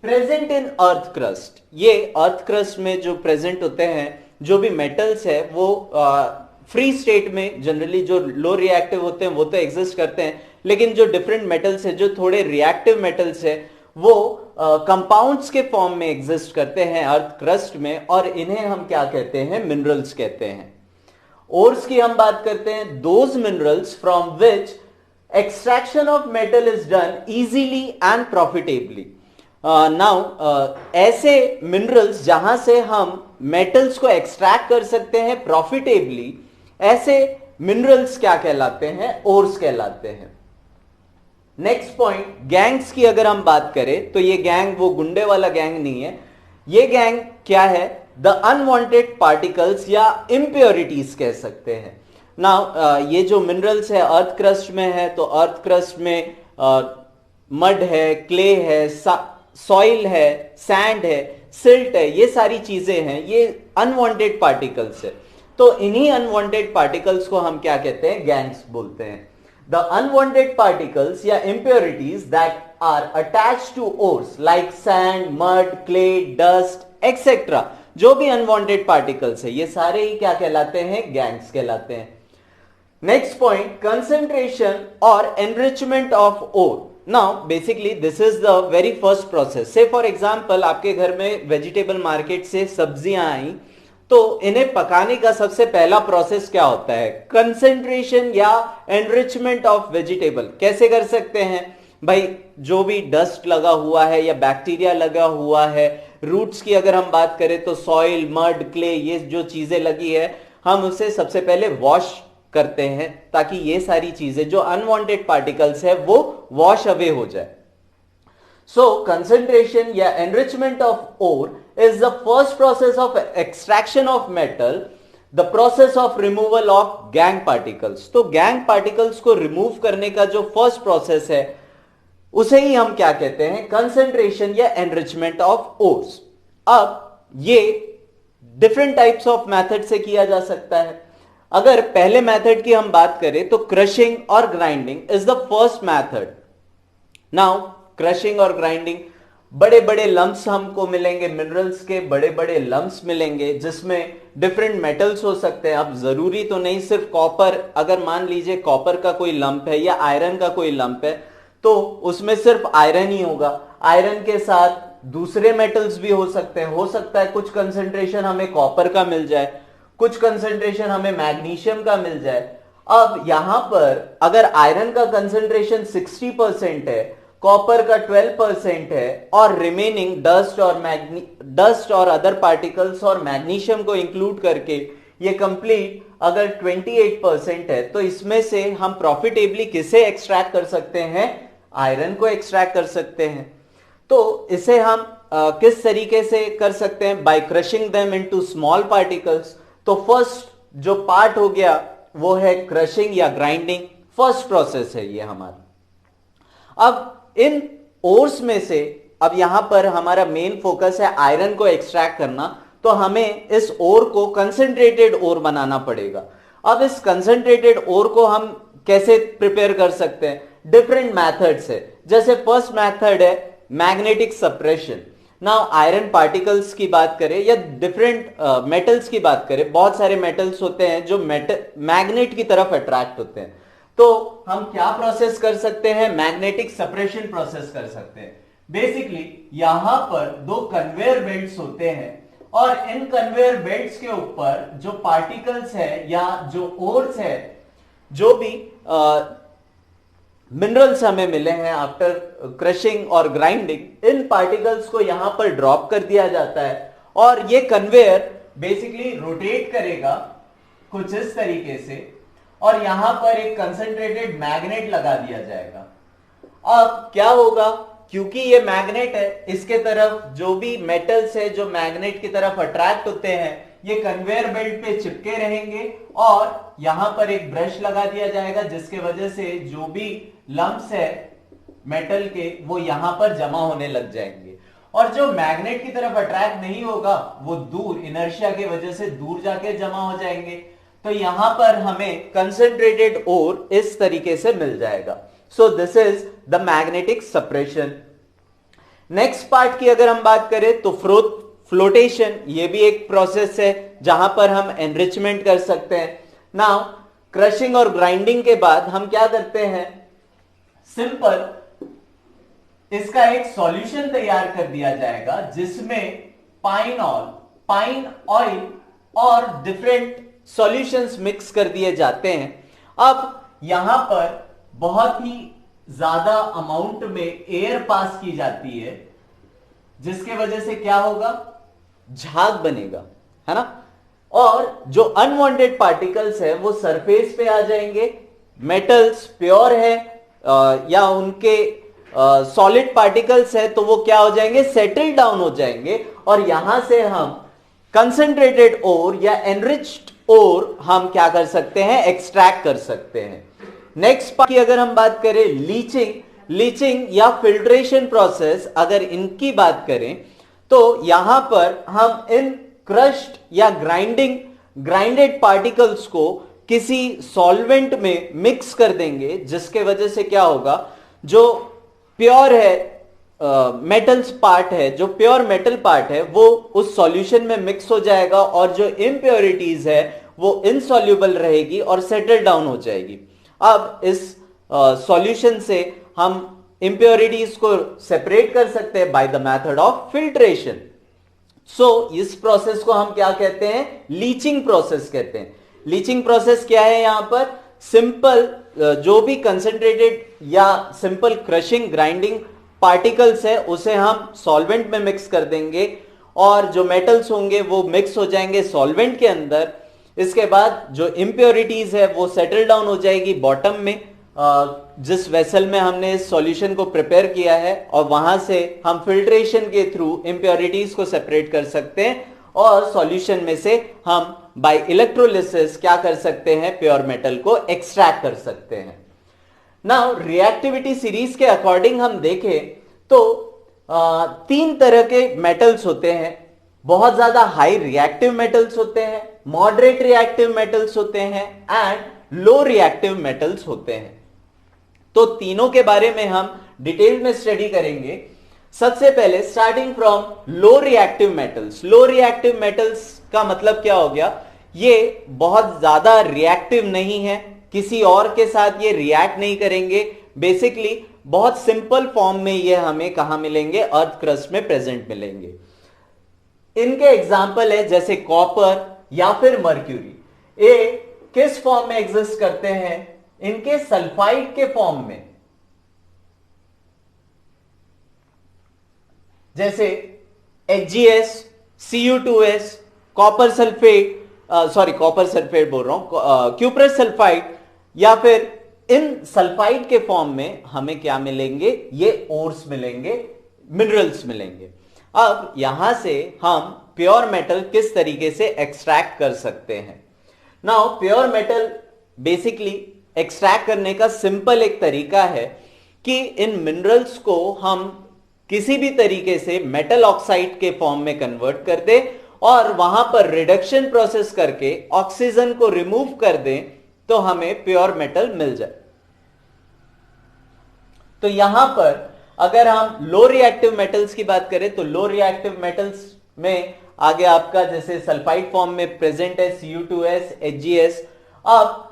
present in earth crust, ये अर्थ क्रस्ट में जो प्रेजेंट होते हैं जो भी मेटल्स है वो फ्री स्टेट में जनरली जो लो रिएक्टिव होते हैं वो तो एग्जिस्ट करते हैं, लेकिन जो डिफरेंट मेटल्स है, जो थोड़े रिएक्टिव मेटल्स है, वो कंपाउंड्स के फॉर्म में एग्जिस्ट करते हैं अर्थ क्रस्ट में, और इन्हें हम क्या कहते हैं, मिनरल्स कहते हैं। ओर्स की हम बात करते हैं, those minerals from which extraction of metal is done easily and profitably. Now ऐसे मिनरल्स जहां से हम मेटल्स को एक्सट्रैक्ट कर सकते हैं प्रॉफिटेबली, ऐसे मिनरल्स क्या कहलाते हैं, ओर्स कहलाते हैं। नेक्स्ट पॉइंट, गैंग्स की अगर हम बात करें तो ये गैंग वो गुंडे वाला गैंग नहीं है, ये गैंग क्या है, द अनवांटेड पार्टिकल्स या इम्प्योरिटीज कह सकते हैं। नाउ ये जो मिनरल्स है अर्थ क्रस्ट में है, तो अर्थ क्रस्ट में मड है, क्ले है, सॉइल है, सैंड है, सिल्ट है, ये सारी चीजें हैं, ये अनवांटेड पार्टिकल्स है। तो इन्हीं अनवांटेड पार्टिकल्स को हम क्या कहते हैं, गैंग्स बोलते हैं। The unwanted particles या impurities that are attached to ores like sand, mud, clay, dust, etc. जो भी unwanted particles है ये सारे ही क्या कहलाते हैं, गैंग्स कहलाते हैं। नेक्स्ट पॉइंट, concentration और enrichment of ore. Now basically this is the very first process. Say for example आपके घर में वेजिटेबल मार्केट से सब्जियां आई, तो इन्हें पकाने का सबसे पहला प्रोसेस क्या होता है, कंसेंट्रेशन या एनरिचमेंट ऑफ वेजिटेबल। कैसे कर सकते हैं भाई, जो भी डस्ट लगा हुआ है या बैक्टीरिया लगा हुआ है, रूट्स की अगर हम बात करें तो सॉइल, मड, क्ले, ये जो चीजें लगी है हम उसे सबसे पहले वॉश करते हैं ताकि ये सारी चीजें जो अनवांटेड पार्टिकल्स है वो वॉश अवे हो जाए। So concentration या enrichment of ore is the first process of extraction of metal, the process of removal of gang particles. तो gang particles को remove करने का जो first process है उसे ही हम क्या कहते हैं, concentration या enrichment of ores। अब ये different types of method से किया जा सकता है। अगर पहले मेथड की हम बात करें तो क्रशिंग और grinding is the first method. Now crushing और ग्राइंडिंग, बड़े बड़े लम्प्स हमको मिलेंगे, मिनरल्स के बड़े बड़े लम्प्स मिलेंगे जिसमें डिफरेंट मेटल्स हो सकते हैं। अब जरूरी तो नहीं सिर्फ कॉपर, अगर मान लीजिए कॉपर का कोई लंप है या आयरन का कोई लंप है तो उसमें सिर्फ आयरन ही होगा, आयरन के साथ दूसरे मेटल्स भी हो सकते हैं, हो सकता है कुछ कंसेंट्रेशन हमें कॉपर का मिल जाए, कुछ कंसंट्रेशन हमें मैग्नीशियम का मिल जाए। अब यहां पर अगर आयरन का कंसंट्रेशन 60% है, कॉपर का 12% है और रिमेनिंग डस्ट और अदर पार्टिकल्स और मैग्नीशियम को इंक्लूड करके ये कंप्लीट अगर 28% है, तो इसमें से हम प्रॉफिटेबली किसे एक्सट्रैक्ट कर सकते हैं? आयरन को एक्सट्रैक्ट कर सकते हैं। तो इसे हम किस तरीके से कर सकते हैं? By crushing them into small particles. तो फर्स्ट जो पार्ट हो गया वो है क्रशिंग या ग्राइंडिंग, फर्स्ट प्रोसेस है ये हमारा। अब इन ओर्स में से अब यहां पर हमारा मेन फोकस है आयरन को एक्सट्रैक्ट करना, तो हमें इस ओर को कंसंट्रेटेड ओर बनाना पड़ेगा। अब इस कंसंट्रेटेड ओर को हम कैसे प्रिपेयर कर सकते हैं? डिफरेंट मेथड्स है। जैसे फर्स्ट मेथड है magnetic suppression. Now iron particles की बात करें या डिफरेंट मेटल्स की बात करें, बहुत सारे मेटल्स होते हैं जो मैग्नेट की तरफ अट्रैक्ट होते हैं, तो हम क्या प्रोसेस कर सकते हैं? मैग्नेटिक सप्रेशन प्रोसेस कर सकते हैं। बेसिकली यहां पर दो कन्वेयर बेल्ट्स होते हैं और इन कन्वेयर बेल्ट्स के ऊपर जो पार्टिकल्स है या जो ओर्स है, जो भी मिनरल्स हमें मिले हैं आफ्टर क्रशिंग और ग्राइंडिंग, इन पार्टिकल्स को यहां पर ड्रॉप कर दिया जाता है और ये कन्वेयर बेसिकली रोटेट करेगा कुछ इस तरीके से और यहां पर एक कंसंट्रेटेड मैग्नेट लगा दिया जाएगा। अब क्या होगा? क्योंकि ये मैग्नेट है, इसके तरफ जो भी मेटल्स है जो मैग्नेट की तरफ अट्रैक्ट होते हैं, ये कन्वेयर बेल्ट पे चिपके रहेंगे और यहां पर एक ब्रश लगा दिया जाएगा जिसके वजह से जो भी लम्प्स है मेटल के वो यहां पर जमा होने लग जाएंगे और जो मैग्नेट की तरफ अट्रैक्ट नहीं होगा वो दूर इनर्शिया की वजह से दूर जाके जमा हो जाएंगे। तो यहां पर हमें कंसंट्रेटेड ओर इस तरीके से मिल जाएगा। So this is the magnetic suppression. Next part की अगर हम बात करें तो फ्लोटेशन, ये भी एक प्रोसेस है जहां पर हम एनरिचमेंट कर सकते हैं। नाउ क्रशिंग और ग्राइंडिंग के बाद हम क्या करते हैं? सिंपल इसका एक सॉल्यूशन तैयार कर दिया जाएगा जिसमें पाइन ऑयल और डिफरेंट सॉल्यूशंस मिक्स कर दिए जाते हैं। अब यहां पर बहुत ही ज्यादा अमाउंट में एयर पास की जाती है जिसके वजह से क्या होगा? झाग बनेगा, है ना? और जो अनवांटेड पार्टिकल्स है वो सरफेस पे आ जाएंगे। मेटल्स प्योर है या उनके सॉलिड पार्टिकल्स है तो वो क्या हो जाएंगे? सेटल डाउन हो जाएंगे और यहां से हम कंसंट्रेटेड ओर या एनरिच्ड ओर हम क्या कर सकते हैं? एक्सट्रैक्ट कर सकते हैं। नेक्स्ट पार्ट की अगर हम बात करें लीचिंग या फिल्ट्रेशन प्रोसेस, अगर इनकी बात करें तो यहां पर हम इन क्रश्ड या ग्राइंडेड पार्टिकल्स को किसी सॉल्वेंट में मिक्स कर देंगे जिसके वजह से क्या होगा? जो प्योर है मेटल्स पार्ट है, जो प्योर मेटल पार्ट है वो उस सॉल्यूशन में मिक्स हो जाएगा और जो इम्प्योरिटीज है वो इनसॉल्युबल रहेगी और सेटल डाउन हो जाएगी। अब इस सॉल्यूशन से हम इंप्योरिटीज को सेपरेट कर सकते हैं by the method of filtration. So इस प्रोसेस को हम क्या कहते हैं? लीचिंग प्रोसेस कहते हैं। लीचिंग प्रोसेस क्या है? यहां पर सिंपल जो भी कंसंट्रेटेड या सिंपल क्रशिंग ग्राइंडिंग पार्टिकल्स है उसे हम सॉल्वेंट में मिक्स कर देंगे और जो मेटल्स होंगे वो मिक्स हो जाएंगे सॉल्वेंट के अंदर। इसके बाद जो इम्प्योरिटीज है वो सेटल डाउन हो जाएगी बॉटम में जिस वेसल में हमने इस सॉल्यूशन को प्रिपेयर किया है और वहां से हम फिल्ट्रेशन के थ्रू इम्प्योरिटीज को सेपरेट कर सकते हैं और सॉल्यूशन में से हम बाय इलेक्ट्रोलिसिस क्या कर सकते हैं? प्योर मेटल को एक्सट्रैक्ट कर सकते हैं। नाउ रिएक्टिविटी सीरीज के अकॉर्डिंग हम देखें तो तीन तरह के मेटल्स होते हैं। बहुत ज्यादा हाई रिएक्टिव मेटल्स होते हैं, मॉडरेट रिएक्टिव मेटल्स होते हैं एंड लो रिएक्टिव मेटल्स होते हैं। तो तीनों के बारे में हम डिटेल में स्टडी करेंगे। सबसे पहले starting from low reactive metals. Low reactive metals का मतलब क्या हो गया? ये बहुत ज्यादा रिएक्टिव नहीं है, किसी और के साथ ये रिएक्ट नहीं करेंगे। बेसिकली बहुत सिंपल फॉर्म में ये हमें कहां मिलेंगे? अर्थ क्रस्ट में प्रेजेंट मिलेंगे। इनके एग्जाम्पल है जैसे कॉपर, या फिर मर्क्यूरी, ये किस फॉर्म में एग्जिस्ट करते हैं? इनके सल्फाइड के फॉर्म में। जैसे HgS, Cu2S, copper sulphate, copper sulphate बोल रहा हूं, क्यूप्रस सल्फाइड, या फिर इन सल्फाइड के फॉर्म में हमें क्या मिलेंगे? ये ओर्स मिलेंगे, मिनरल्स मिलेंगे। अब यहां से हम प्योर मेटल किस तरीके से एक्सट्रैक्ट कर सकते हैं? Now pure metal basically extract करने का सिंपल एक तरीका है कि इन मिनरल्स को हम किसी भी तरीके से मेटल ऑक्साइड के फॉर्म में कन्वर्ट कर दें और वहां पर रिडक्शन प्रोसेस करके ऑक्सीजन को रिमूव कर दें तो हमें प्योर मेटल मिल जाए। तो यहां पर अगर हम लो रिएक्टिव मेटल्स की बात करें तो लो रिएक्टिव मेटल्स में आगे आपका जैसे सल्फाइड फॉर्म में प्रेजेंट है Cu2S, HgS। अब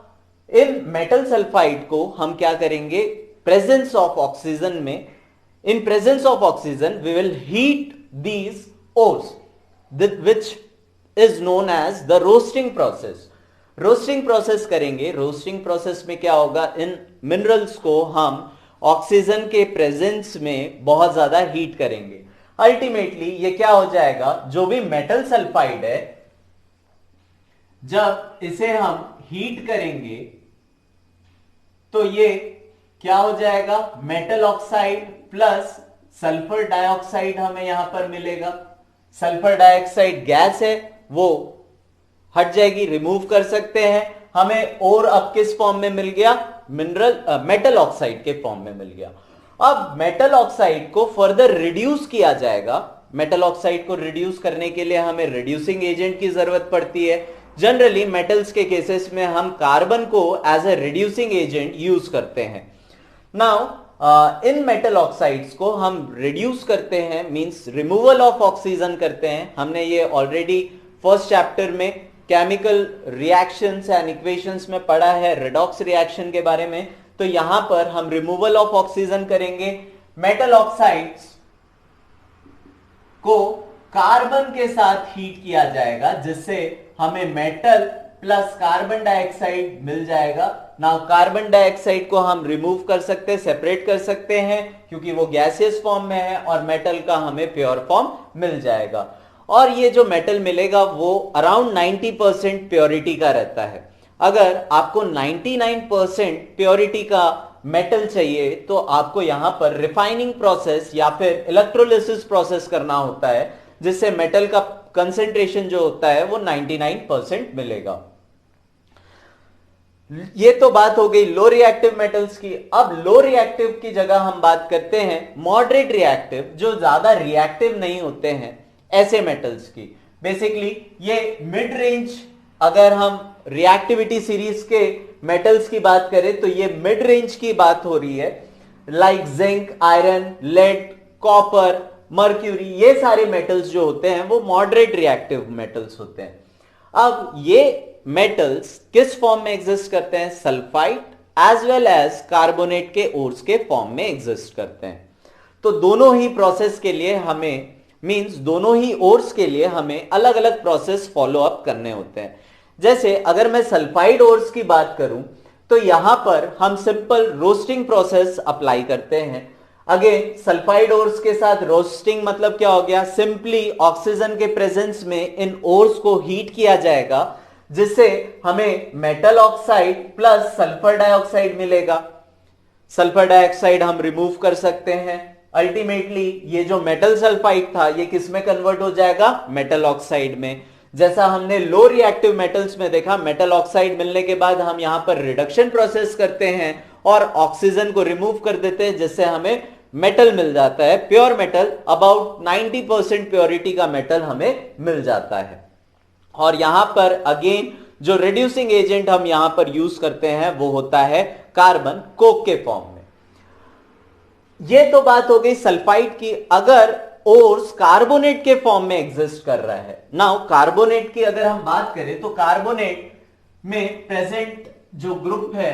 इन मेटल सल्फाइड को हम क्या करेंगे? प्रेजेंस ऑफ ऑक्सीजन में, in presence of oxygen we will heat these ores which is known as the roasting process। Roasting process करेंगे। रोस्टिंग प्रोसेस में क्या होगा? इन मिनरल्स को हम ऑक्सीजन के प्रेजेंस में बहुत ज्यादा हीट करेंगे। अल्टीमेटली ये क्या हो जाएगा? जो भी मेटल सल्फाइड है, जब इसे हम हीट करेंगे तो ये क्या हो जाएगा? Metal oxide plus sulphur dioxide हमें यहां पर मिलेगा। सल्फर डाइऑक्साइड गैस है, वो हट जाएगी, रिमूव कर सकते हैं। हमें और अब किस फॉर्म में मिल गया? मेटल ऑक्साइड के फॉर्म में मिल गया। अब मेटल ऑक्साइड को फर्दर रिड्यूस किया जाएगा। मेटल ऑक्साइड को रिड्यूस करने के लिए हमें रिड्यूसिंग एजेंट की जरूरत पड़ती है। जनरली मेटल्स के केसेस में हम कार्बन को as a reducing agent use करते हैं। नाउ इन मेटल ऑक्साइड्स को हम रिड्यूस करते हैं, मींस रिमूवल ऑफ ऑक्सीजन करते हैं। हमने ये ऑलरेडी फर्स्ट चैप्टर में केमिकल रिएक्शंस एंड इक्वेशंस में पढ़ा है, रेडॉक्स रिएक्शन के बारे में। तो यहां पर हम रिमूवल ऑफ ऑक्सीजन करेंगे। मेटल ऑक्साइड्स को कार्बन के साथ हीट किया जाएगा, जिससे हमें मेटल प्लस कार्बन डाइऑक्साइड मिल जाएगा। नाउ कार्बन डाइऑक्साइड को हम रिमूव कर सकते हैं, सेपरेट कर सकते हैं, क्योंकि वो गैसियस फॉर्म में है, और मेटल का हमें प्योर फॉर्म मिल जाएगा। और ये जो मेटल मिलेगा वो अराउंड 90% प्योरिटी का रहता है। अगर आपको 99% प्योरिटी का मेटल चाहिए तो आपको यहां पर रिफाइनिंग प्रोसेस या फिर इलेक्ट्रोलिसिस प्रोसेस करना होता है, जिससे मेटल का कंसेंट्रेशन जो होता है वो 99% मिलेगा। ये तो बात हो गई लो रिएक्टिव मेटल्स की। अब लो रिएक्टिव की जगह हम बात करते हैं मॉडरेट रिएक्टिव, जो ज्यादा रिएक्टिव नहीं होते हैं, ऐसे मेटल्स की। बेसिकली ये मिड रेंज, अगर हम रिएक्टिविटी सीरीज के मेटल्स की बात करें तो ये मिड रेंज की बात हो रही है, like zinc, iron, lead, copper, mercury. ये सारे मेटल्स जो होते हैं वो मॉडरेट रिएक्टिव मेटल्स होते हैं। अब ये मेटल्स किस फॉर्म में एग्जिस्ट करते हैं? Sulphide as well as carbonate के ओर्स के फॉर्म में एग्जिस्ट करते हैं। तो दोनों ही प्रोसेस के लिए हमें, मींस दोनों ही ओर्स के लिए हमें अलग अलग प्रोसेस फॉलो अप करने होते हैं। जैसे अगर मैं सल्फाइड ओर्स की बात करूं तो यहां पर हम सिंपल रोस्टिंग प्रोसेस अप्लाई करते हैं। अगेन सल्फाइड ओर्स के साथ रोस्टिंग मतलब क्या हो गया? सिंपली ऑक्सीजन के प्रेजेंस में इन ओर्स को हीट किया जाएगा, जिससे हमें metal oxide plus sulphur dioxide मिलेगा। सल्फर डाइऑक्साइड हम रिमूव कर सकते हैं। अल्टीमेटली ये जो मेटल सल्फाइड था ये किस में कन्वर्ट हो जाएगा? मेटल ऑक्साइड में। जैसा हमने लो रिएक्टिव मेटल्स में देखा, मेटल ऑक्साइड मिलने के बाद हम यहां पर रिडक्शन प्रोसेस करते हैं और ऑक्सीजन को रिमूव कर देते हैं, जिससे हमें मेटल मिल जाता है, प्योर मेटल। अबाउट 90% प्योरिटी का मेटल हमें मिल जाता है। और यहां पर अगेन जो रिड्यूसिंग एजेंट हम यहां पर यूज करते हैं वो होता है कार्बन कोक के फॉर्म में। यह तो बात हो गई सल्फाइड की। अगर ओर्स कार्बोनेट के फॉर्म में एग्जिस्ट कर रहा है, नाउ कार्बोनेट की अगर हम बात करें तो कार्बोनेट में प्रेजेंट जो ग्रुप है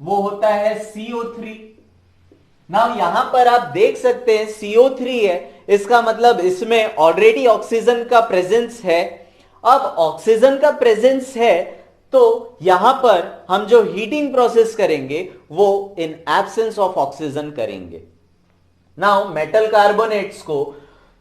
वो होता है CO3। नाउ यहां पर आप देख सकते हैं CO3 है, इसका मतलब इसमें ऑलरेडी ऑक्सीजन का प्रेजेंस है। अब ऑक्सीजन का प्रेजेंस है तो यहां पर हम जो हीटिंग प्रोसेस करेंगे वो इन एब्सेंस ऑफ ऑक्सीजन करेंगे। नाउ मेटल कार्बोनेट्स को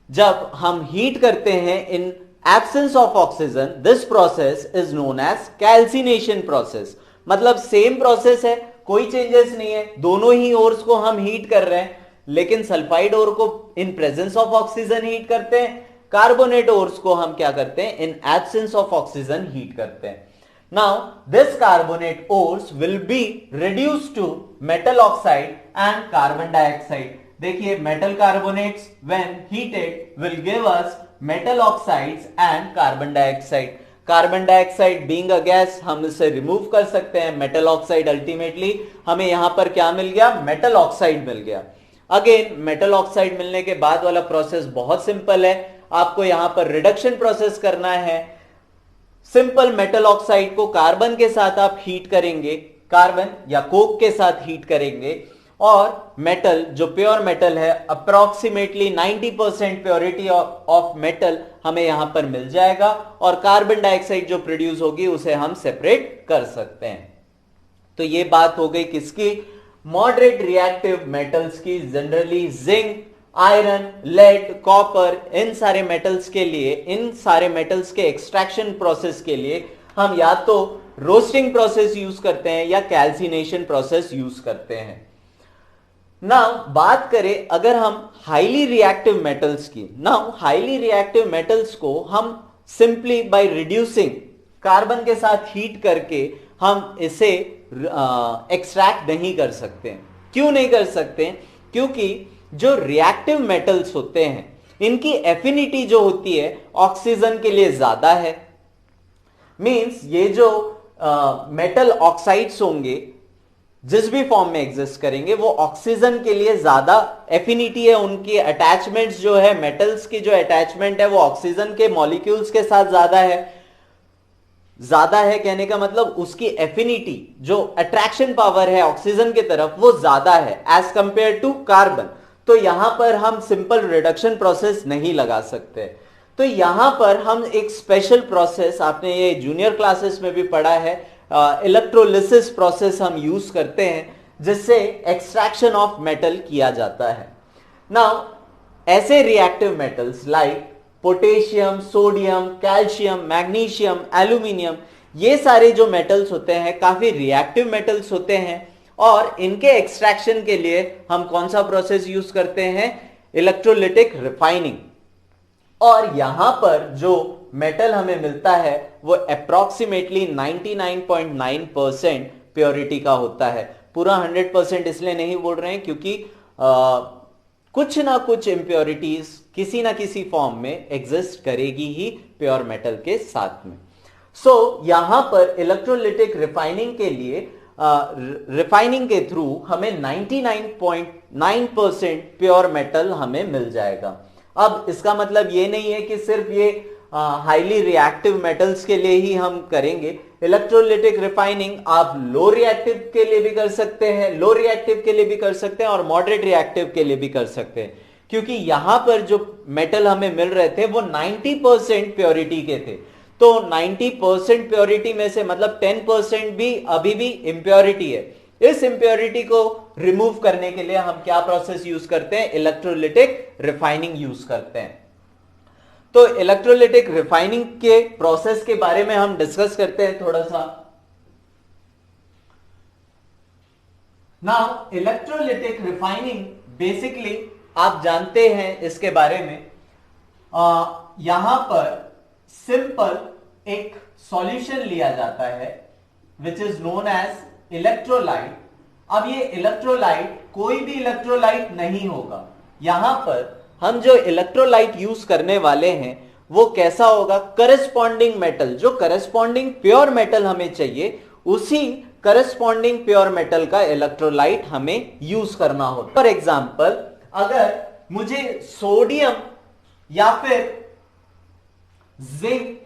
जब हम हीट करते हैं in absence of oxygen, this process is known as calcination process. मतलब सेम प्रोसेस है, कोई चेंजेस नहीं है, दोनों ही ओर्स को हम हीट कर रहे हैं, लेकिन सल्फाइड ओर को in presence of oxygen heat करते हैं, कार्बोनेट ओर्स को हम क्या करते हैं, in absence of oxygen heat करते हैं। Now this carbonate ores will be reduced to metal oxide and carbon dioxide. देखिए metal carbonates when heated will give us metal oxides and carbon dioxide. Carbon dioxide being a gas हम इसे रिमूव कर सकते हैं, मेटल ऑक्साइड अल्टीमेटली हमें यहां पर क्या मिल गया, मेटल ऑक्साइड मिल गया। अगेन मेटल ऑक्साइड मिलने के बाद वाला प्रोसेस बहुत सिंपल है, आपको यहां पर रिडक्शन प्रोसेस करना है। सिंपल मेटल ऑक्साइड को कार्बन के साथ आप हीट करेंगे, कार्बन या कोक के साथ हीट करेंगे और मेटल जो प्योर मेटल है अप्रोक्सीमेटली 90% प्योरिटी ऑफ मेटल हमें यहां पर मिल जाएगा और कार्बन डाइऑक्साइड जो प्रोड्यूस होगी उसे हम सेपरेट कर सकते हैं। तो ये बात हो गई किसकी, मॉडरेट रिएक्टिव मेटल्स की। Generally zinc, iron, lead, copper, इन सारे मेटल्स के लिए, इन सारे मेटल्स के एक्सट्रैक्शन प्रोसेस के लिए हम या तो रोस्टिंग प्रोसेस यूज करते हैं या कैल्सिनेशन प्रोसेस यूज करते हैं। नाउ बात करें अगर हम हाईली रिएक्टिव मेटल्स की, नाउ हाईली रिएक्टिव मेटल्स को हम सिंपली बाय रिड्यूसिंग कार्बन के साथ हीट करके हम इसे एक्सट्रैक्ट नहीं कर सकते। क्यों नहीं कर सकते, क्योंकि जो रिएक्टिव मेटल्स होते हैं इनकी एफिनिटी जो होती है ऑक्सीजन के लिए ज्यादा है। मींस ये जो मेटल ऑक्साइड्स होंगे जिस भी फॉर्म में एग्जिस्ट करेंगे वो ऑक्सीजन के लिए ज्यादा एफिनिटी है, उनकी अटैचमेंट्स जो है, मेटल्स की जो अटैचमेंट है वो ऑक्सीजन के मॉलिक्यूल्स के साथ ज्यादा है। ज्यादा है कहने का मतलब उसकी एफिनिटी जो अट्रैक्शन पावर है ऑक्सीजन की तरफ वो ज्यादा है एज कंपेयर टू कार्बन। तो यहां पर हम सिंपल रिडक्शन प्रोसेस नहीं लगा सकते। तो यहां पर हम एक स्पेशल प्रोसेस, आपने ये जूनियर क्लासेस में भी पढ़ा है, इलेक्ट्रोलिसिस प्रोसेस हम यूज करते हैं जिससे एक्सट्रैक्शन ऑफ मेटल किया जाता है। नाउ ऐसे reactive metals like potassium, sodium, calcium, magnesium, aluminium, ये सारे जो मेटल्स होते हैं काफी रिएक्टिव मेटल्स होते हैं और इनके एक्सट्रैक्शन के लिए हम कौन सा प्रोसेस यूज करते हैं, इलेक्ट्रोलिटिक रिफाइनिंग। और यहां पर जो मेटल हमें मिलता है वो अप्रोक्सीमेटली 99.9% प्योरिटी का होता है। पूरा 100% इसलिए नहीं बोल रहे हैं क्योंकि कुछ ना कुछ इंप्योरिटीज किसी ना किसी फॉर्म में एग्जिस्ट करेगी ही प्योर मेटल के साथ में। सो यहां पर इलेक्ट्रोलिटिक रिफाइनिंग के लिए रिफाइनिंग के थ्रू हमें 99.9% प्योर मेटल हमें मिल जाएगा। अब इसका मतलब ये नहीं है कि सिर्फ ये हाईली रिएक्टिव मेटल्स के लिए ही हम करेंगे। इलेक्ट्रोलिटिक रिफाइनिंग आप लो रिएक्टिव के लिए भी कर सकते हैं, लो रिएक्टिव के लिए भी कर सकते हैं और मॉडरेट रिएक्टिव के लिए भी कर सकते हैं, क्योंकि यहां पर जो मेटल हमें मिल रहे थे वो 90% प्योरिटी के थे। तो 90% प्योरिटी में से मतलब 10% भी अभी भी इंप्योरिटी है। इस इंप्योरिटी को रिमूव करने के लिए हम क्या प्रोसेस यूज करते हैं, इलेक्ट्रोलिटिक रिफाइनिंग यूज करते हैं। तो इलेक्ट्रोलिटिक रिफाइनिंग के प्रोसेस के बारे में हम डिस्कस करते हैं थोड़ा सा। नाउ इलेक्ट्रोलिटिक रिफाइनिंग बेसिकली आप जानते हैं इसके बारे में, यहां पर सिंपल एक सॉल्यूशन लिया जाता है which is known as electrolyte. अब ये इलेक्ट्रोलाइट कोई भी इलेक्ट्रोलाइट नहीं होगा, यहां पर हम जो इलेक्ट्रोलाइट यूज करने वाले हैं वो कैसा होगा, करस्पॉन्डिंग मेटल, जो करस्पॉन्डिंग प्योर मेटल हमें चाहिए उसी करस्पॉन्डिंग प्योर मेटल का इलेक्ट्रोलाइट हमें यूज करना होता। फॉर एग्जांपल अगर मुझे सोडियम या फिर जिंक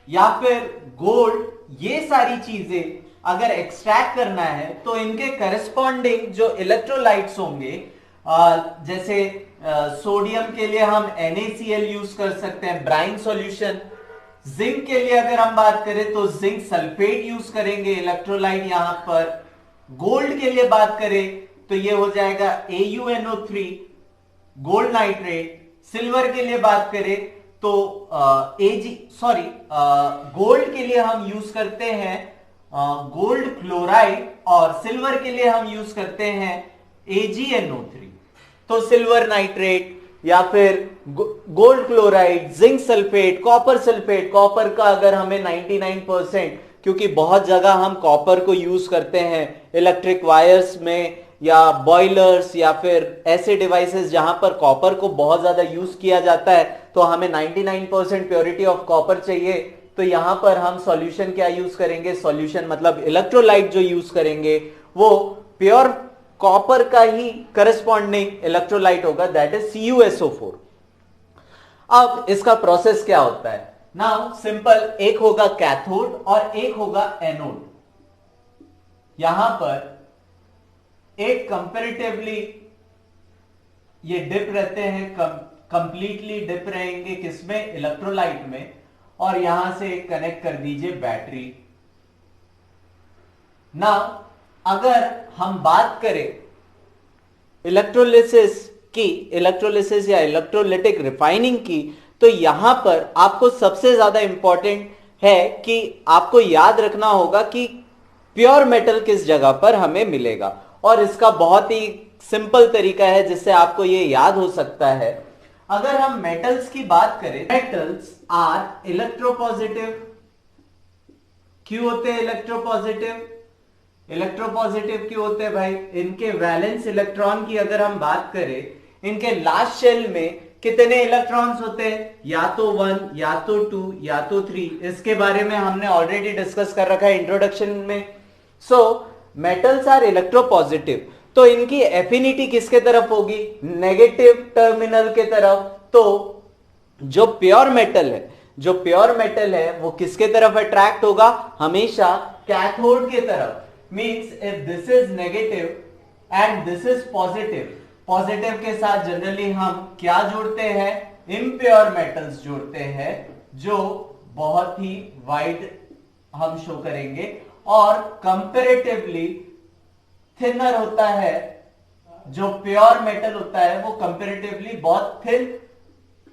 या फिर गोल्ड ये सारी चीजें अगर एक्सट्रैक्ट करना है तो इनके करस्पॉन्डिंग जो इलेक्ट्रोलाइट्स होंगे, जैसे सोडियम के लिए हम NaCl यूज कर सकते हैं, ब्राइन सॉल्यूशन। जिंक के लिए अगर हम बात करें तो जिंक सल्फेट यूज करेंगे इलेक्ट्रोलाइट यहां पर। गोल्ड के लिए बात करें तो ये हो जाएगा AuNO3 गोल्ड नाइट्रेट। सिल्वर के लिए बात करें तो गोल्ड के लिए हम यूज करते हैं गोल्ड क्लोराइड और सिल्वर के लिए हम यूज करते हैं AgNO3। तो सिल्वर नाइट्रेट या फिर gold chloride, zinc sulphate, copper sulphate. Copper का अगर हमें 99%, क्योंकि बहुत जगह हम कॉपर को यूज करते हैं इलेक्ट्रिक वायर्स में या बॉयलर्स या फिर ऐसे डिवाइसेस जहां पर कॉपर को बहुत ज्यादा यूज किया जाता है, तो हमें 99% प्योरिटी ऑफ कॉपर चाहिए। तो यहां पर हम सॉल्यूशन क्या यूज करेंगे, सॉल्यूशन मतलब इलेक्ट्रोलाइट जो यूज करेंगे वो प्योर कॉपर का ही करस्पॉन्डिंग इलेक्ट्रोलाइट होगा, दैट इज CuSO4। अब इसका प्रोसेस क्या होता है, नाउ सिंपल, एक होगा कैथोड और एक होगा एनोड। यहां पर एक कंपैरेटिवली ये डिप रहते हैं, कंप्लीटली डिप रहेंगे किसमें, इलेक्ट्रोलाइट में, और यहां से कनेक्ट कर दीजिए बैटरी। नाउ अगर हम बात करें इलेक्ट्रोलिसिस की, इलेक्ट्रोलिसिस या इलेक्ट्रोलिटिक रिफाइनिंग की, तो यहां पर आपको सबसे ज्यादा इंपॉर्टेंट है कि आपको याद रखना होगा कि प्योर मेटल किस जगह पर हमें मिलेगा। और इसका बहुत ही सिंपल तरीका है जिससे आपको यह याद हो सकता है। अगर हम मेटल्स की बात करें, मेटल्स आर इलेक्ट्रोपॉजिटिव। क्यों होते हैं इलेक्ट्रोपॉजिटिव? इलेक्ट्रोपॉजिटिव क्यों होते हैं भाई? इनके वैलेंस इलेक्ट्रॉन की अगर हम बात करें, इनके लास्ट शेल में कितने इलेक्ट्रॉन्स होते हैं, या तो 1 या तो 2 या तो 3। इसके बारे में हमने ऑलरेडी डिस्कस कर रखा है इंट्रोडक्शन में। सो मेटल्स आर इलेक्ट्रोपॉजिटिव, तो इनकी एफिनिटी किसके तरफ होगी, नेगेटिव टर्मिनल के तरफ। तो जो प्योर मेटल है वो किसके तरफ अट्रैक्ट होगा, हमेशा कैथोड के तरफ। Means if this is negative and this is positive, positive के साथ जनरली हम क्या जोड़ते हैं, इम्प्योर मेटल्स जोड़ते हैं, जो बहुत ही वाइड हम शो करेंगे और कंपैरेटिवली थिनर होता है। जो प्योर मेटल होता है वो कंपैरेटिवली बहुत थिन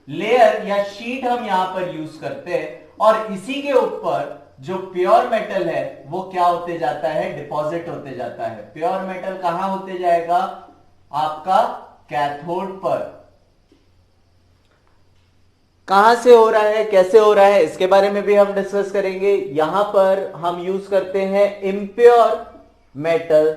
लेयर या शीट हम यहां पर यूज करते हैं, और इसी के ऊपर जो प्योर मेटल है वो क्या होते जाता है, डिपॉजिट होते जाता है। प्योर मेटल कहां होते जाएगा, आपका कैथोड पर। कहां से हो रहा है, कैसे हो रहा है, इसके बारे में भी हम डिस्कस करेंगे। यहां पर हम यूज करते हैं इम्प्योर मेटल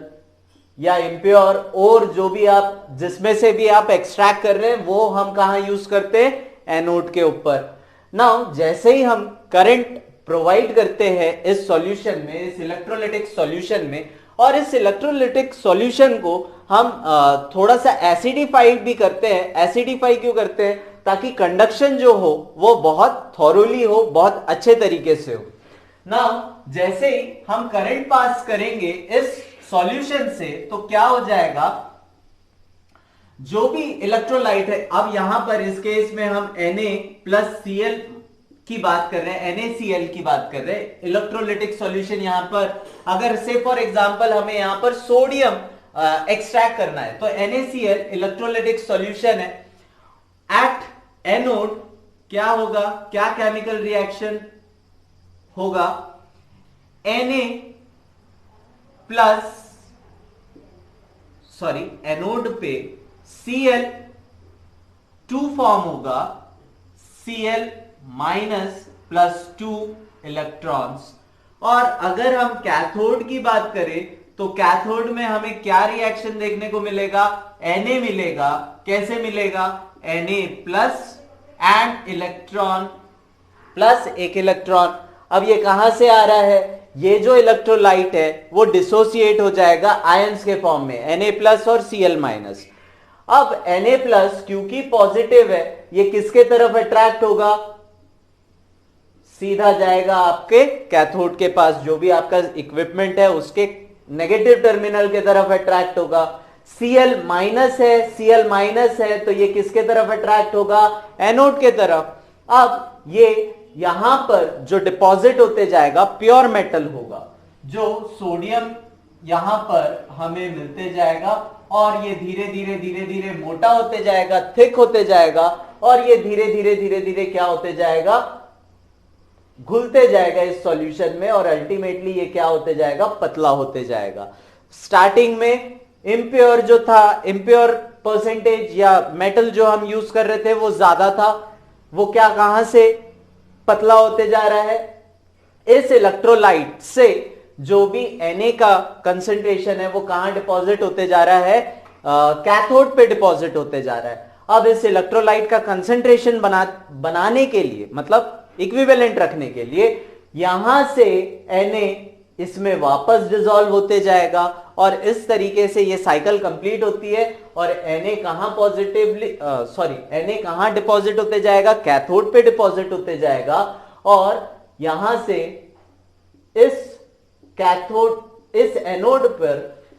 या इम्प्योर और जो भी आप जिसमें से भी आप एक्सट्रैक्ट कर रहे हैं वो हम कहां यूज करते हैं, एनोड के ऊपर। नाउ जैसे ही हम करंट प्रोवाइड करते हैं इस सॉल्यूशन में, इस इलेक्ट्रोलिटिक सॉल्यूशन में, और इस इलेक्ट्रोलिटिक सॉल्यूशन को हम थोड़ा सा एसिडिफाइड भी करते हैं। एसिडिफाई क्यों करते हैं, ताकि कंडक्शन जो हो वो बहुत थॉरोली हो, बहुत अच्छे तरीके से हो। नाउ जैसे ही हम करंट पास करेंगे इस सॉल्यूशन से, तो क्या हो जाएगा, जो भी इलेक्ट्रोलाइट है, अब यहां पर इस केस में हम Na+Cl की बात कर रहे हैं, NaCl की बात कर रहे हैं, इलेक्ट्रोलिटिक सॉल्यूशन। यहां पर अगर से फॉर एग्जांपल हमें यहां पर सोडियम एक्सट्रैक्ट करना है, तो NaCl इलेक्ट्रोलिटिक सॉल्यूशन है। एट एनोड क्या होगा, क्या केमिकल रिएक्शन होगा, एनोड पे Cl2 फॉर्म होगा, Cl- +2 इलेक्ट्रॉन्स। और अगर हम कैथोड की बात करें तो कैथोड में हमें क्या रिएक्शन देखने को मिलेगा, Na मिलेगा। कैसे मिलेगा, Na+ एंड इलेक्ट्रॉन प्लस एक इलेक्ट्रॉन। अब ये कहां से आ रहा है, ये जो इलेक्ट्रोलाइट है वो डिसोसिएट हो जाएगा आयंस के फॉर्म में, Na+ और Cl-। अब Na+ क्योंकि पॉजिटिव है, ये किसके तरफ अट्रैक्ट होगा, सीधा जाएगा आपके कैथोड के पास, जो भी आपका इक्विपमेंट है उसके नेगेटिव टर्मिनल के तरफ अट्रैक्ट होगा। Cl- है तो ये किसके तरफ अट्रैक्ट होगा, एनोड के तरफ। अब ये यहां पर जो डिपॉजिट होते जाएगा प्योर मेटल होगा, जो सोडियम यहां पर हमें मिलते जाएगा और ये धीरे धीरे धीरे धीरे मोटा होते जाएगा, थिक होते जाएगा और ये धीरे धीरे धीरे धीरे क्या होते जाएगा, घुलते जाएगा इस सॉल्यूशन में और अल्टीमेटली ये क्या होते जाएगा, पतला होते जाएगा। स्टार्टिंग में इम्प्योर जो था, इम्प्योर परसेंटेज या मेटल जो हम यूज कर रहे थे वो ज्यादा था, वो क्या कहां से पतला होते जा रहा है, इस इलेक्ट्रोलाइट से जो भी Na का कंसंट्रेशन है वो कहां डिपॉजिट होते जा रहा है, कैथोड पे डिपॉजिट होते जा रहा है। अब इस इलेक्ट्रोलाइट का कंसंट्रेशन बनाने के लिए, मतलब इक्विवेलेंट रखने के लिए, यहां से Na इसमें वापस डिसॉल्व होते जाएगा और इस तरीके से ये साइकिल कंप्लीट होती है और Na कहां Na कहां डिपॉजिट होते जाएगा, कैथोड पे डिपॉजिट होते जाएगा और यहां से इस कैथोड, इस एनोड पर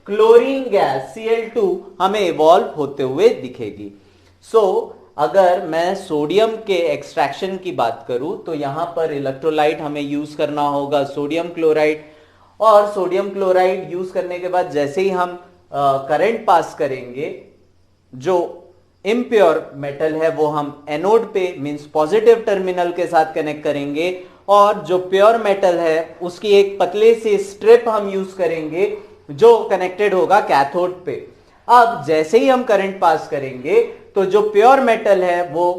क्लोरीन गैस Cl2 हमें इवॉल्व होते हुए दिखेगी। अगर मैं सोडियम के एक्सट्रैक्शन की बात करूं तो यहां पर इलेक्ट्रोलाइट हमें यूज करना होगा सोडियम क्लोराइड, और सोडियम क्लोराइड यूज करने के बाद जैसे ही हम करंट पास करेंगे, जो इम्प्योर मेटल है वो हम एनोड पे मींस पॉजिटिव टर्मिनल के साथ कनेक्ट करेंगे और जो प्योर मेटल है उसकी एक पतले सी स्ट्रिप हम यूज करेंगे जो कनेक्टेड होगा कैथोड पे। अब जैसे ही हम करंट पास करेंगे तो जो प्योर मेटल है वो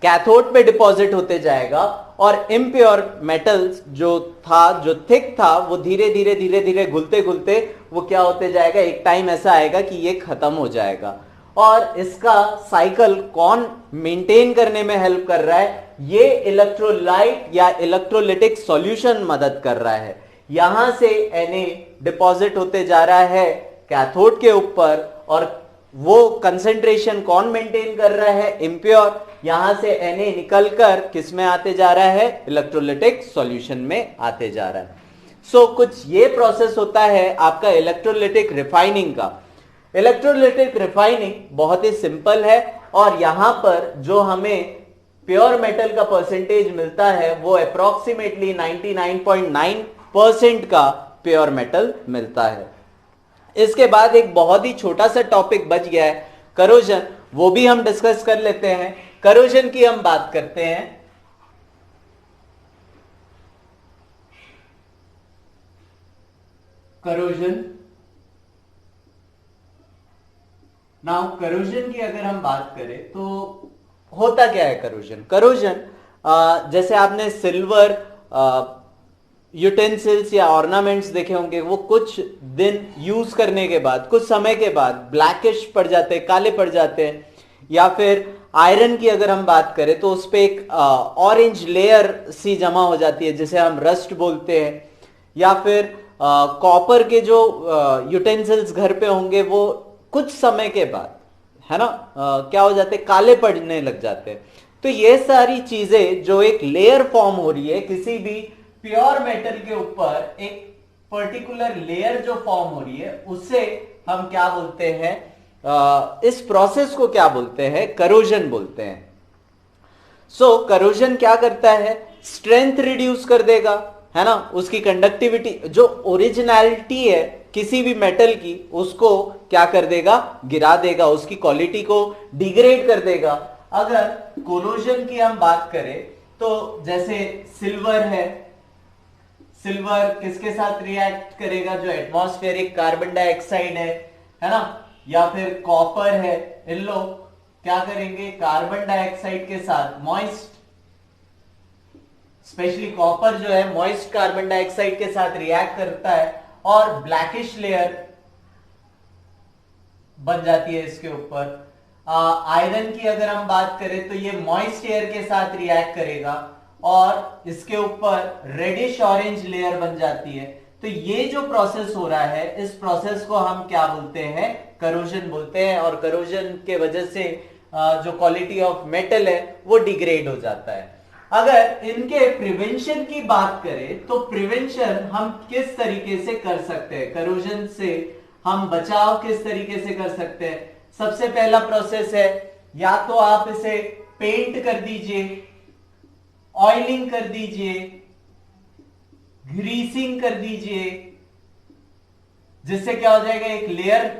कैथोड पे डिपॉजिट होते जाएगा और इम्प्योर मेटल जो था, जो थिक था, वो धीरे धीरे धीरे धीरे घुलते घुलते वो क्या होते जाएगा, एक टाइम ऐसा आएगा कि ये खत्म हो जाएगा। और इसका साइकिल कौन मेंटेन करने में हेल्प कर रहा है, ये इलेक्ट्रोलाइट या इलेक्ट्रोलिटिक सॉल्यूशन मदद कर रहा है। यहां से Na डिपॉजिट होते जा रहा है कैथोड के ऊपर और वो कंसंट्रेशन कौन मेंटेन कर रहा है, इम्प्योर। यहां से Na निकलकर किस में आते जा रहा है, इलेक्ट्रोलिटिक सॉल्यूशन में आते जा रहा है। कुछ ये प्रोसेस होता है आपका इलेक्ट्रोलिटिक रिफाइनिंग का। इलेक्ट्रोलिटिक रिफाइनिंग बहुत ही सिंपल है और यहां पर जो हमें प्योर मेटल का परसेंटेज मिलता है वो अप्रोक्सीमेटली 99.9% का प्योर मेटल मिलता है। इसके बाद एक बहुत ही छोटा सा टॉपिक बच गया है, करोजन, वो भी हम डिस्कस कर लेते हैं। करोजन की हम बात करते हैं। करोजन, नाउ करोजन की अगर हम बात करें तो होता क्या है करोजन। करोजन जैसे आपने सिल्वर यूटेंसिल्स या ऑर्नामेंट्स देखे होंगे, वो कुछ दिन यूज करने के बाद, कुछ समय के बाद ब्लैकिश पड़ जाते हैं, काले पड़ जाते हैं। या फिर आयरन की अगर हम बात करें तो उस पर एक ऑरेंज लेयर सी जमा हो जाती है जिसे हम रस्ट बोलते हैं। या फिर कॉपर के जो यूटेंसिल्स घर पे होंगे वो कुछ समय के बाद, है ना, क्या हो जाते, काले पड़ने लग जाते हैं। तो ये सारी चीजें जो एक लेयर फॉर्म हो रही है किसी भी प्योर मेटल के ऊपर, एक पर्टिकुलर लेयर जो फॉर्म हो रही है, उसे हम क्या बोलते हैं, इस प्रोसेस को क्या बोलते हैं, करोजन बोलते हैं। करोजन क्या करता है, स्ट्रेंथ रिड्यूस कर देगा, है ना, उसकी कंडक्टिविटी, जो ओरिजिनलिटी है किसी भी मेटल की, उसको क्या कर देगा, गिरा देगा, उसकी क्वालिटी को डिग्रेड कर देगा। अगर कोरोजन की हम बात करें तो जैसे सिल्वर है, सिल्वर किसके साथ रिएक्ट करेगा, जो एटमॉस्फेरिक कार्बन डाइऑक्साइड है ना, या फिर कॉपर है, इन लोग क्या करेंगे, कार्बन डाइऑक्साइड के साथ, मॉइस्ट, स्पेशली कॉपर जो है मॉइस्ट कार्बन डाइऑक्साइड के साथ रिएक्ट करता है और ब्लैकिश लेयर बन जाती है इसके ऊपर। आयरन की अगर हम बात करें तो ये मॉइस्ट एयर के साथ रिएक्ट करेगा और इसके ऊपर रेडिश ऑरेंज लेयर बन जाती है। तो ये जो प्रोसेस हो रहा है, इस प्रोसेस को हम क्या बोलते हैं, करोजन बोलते हैं। और करोजन के वजह से जो क्वालिटी ऑफ मेटल है वो डिग्रेड हो जाता है। अगर इनके प्रिवेंशन की बात करें तो प्रिवेंशन हम किस तरीके से कर सकते हैं, करोजन से हम बचाव किस तरीके से कर सकते हैं। सबसे पहला प्रोसेस है, या तो आप इसे पेंट कर दीजिए, ऑयलिंग कर दीजिए, ग्रीसिंग कर दीजिए, जिससे क्या हो जाएगा, एक लेयर,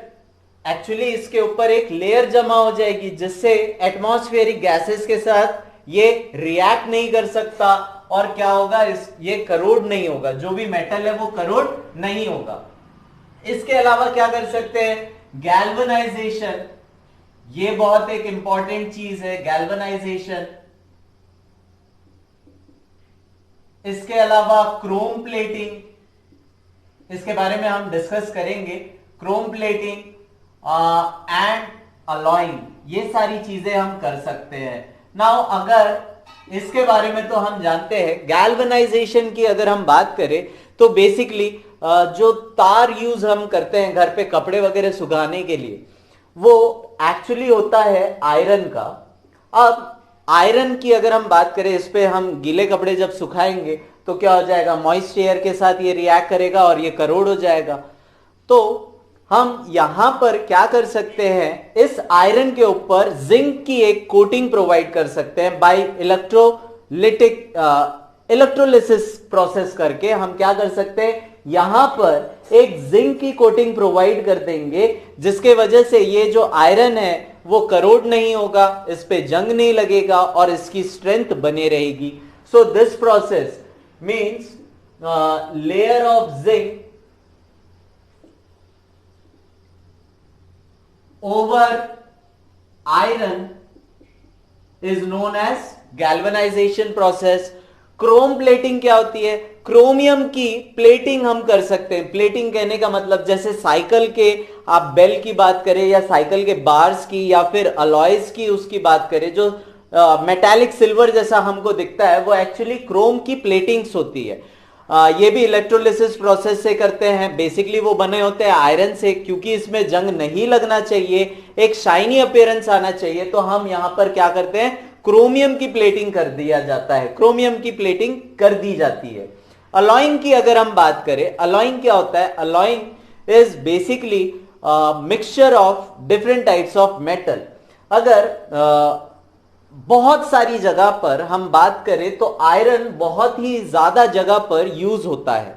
एक्चुअली इसके ऊपर एक लेयर जमा हो जाएगी, जिससे एटमॉस्फेरिक गैसेस के साथ ये रिएक्ट नहीं कर सकता, और क्या होगा, ये करोड नहीं होगा, जो भी मेटल है वो करोड नहीं होगा। इसके अलावा क्या कर सकते हैं, गैल्वेनाइजेशन, ये बहुत एक इंपॉर्टेंट चीज है, गैल्वेनाइजेशन। इसके अलावा क्रोम प्लेटिंग, इसके बारे में हम डिस्कस करेंगे, क्रोम प्लेटिंग एंड अलॉइंग, ये सारी चीजें हम कर सकते हैं। नाउ अगर इसके बारे में तो हम जानते हैं, गैल्वेनाइजेशन की अगर हम बात करें तो बेसिकली जो तार यूज हम करते हैं घर पे कपड़े वगैरह सुखाने के लिए, वो एक्चुअली होता है आयरन का। अब आयरन की अगर हम बात करें, इस पे हम गीले कपड़े जब सुखाएंगे तो क्या हो जाएगा, मॉइस्ट एयर के साथ ये रिएक्ट करेगा और ये करोड हो जाएगा। तो हम यहां पर क्या कर सकते हैं, इस आयरन के ऊपर जिंक की एक कोटिंग प्रोवाइड कर सकते हैं बाय इलेक्ट्रोलिसिस प्रोसेस करके। हम क्या कर सकते हैं, यहां पर एक जिंक की कोटिंग प्रोवाइड कर देंगे, जिसके वजह से ये जो आयरन है वो करोड नहीं होगा, इस पे जंग नहीं लगेगा और इसकी स्ट्रेंथ बने रहेगी। So this process means layer of zinc over iron is known as galvanisation process. Chrome plating क्या होती है, क्रोमियम की प्लेटिंग हम कर सकते हैं। प्लेटिंग कहने का मतलब, जैसे साइकिल के आप बेल की बात करें या साइकिल के बार्स की या फिर अलॉयज की उसकी बात करें, जो मेटालिक सिल्वर जैसा हमको दिखता है, वो एक्चुअली क्रोम की प्लेटिंग्स होती है। ये भी इलेक्ट्रोलिसिस प्रोसेस से करते हैं। बेसिकली वो बने होते हैं आयरन से, क्योंकि इसमें जंग नहीं लगना चाहिए, एक शाइनी अपीयरेंस आना चाहिए, तो हम यहां पर क्या करते हैं, क्रोमियम की प्लेटिंग कर दिया जाता है, क्रोमियम की प्लेटिंग कर दी जाती है। अलॉइंग की अगर हम बात करें, अलॉइंग क्या होता है, alloying is basically mixture of different types of metal. अगर बहुत सारी जगह पर हम बात करें तो आयरन बहुत ही ज्यादा जगह पर यूज होता है।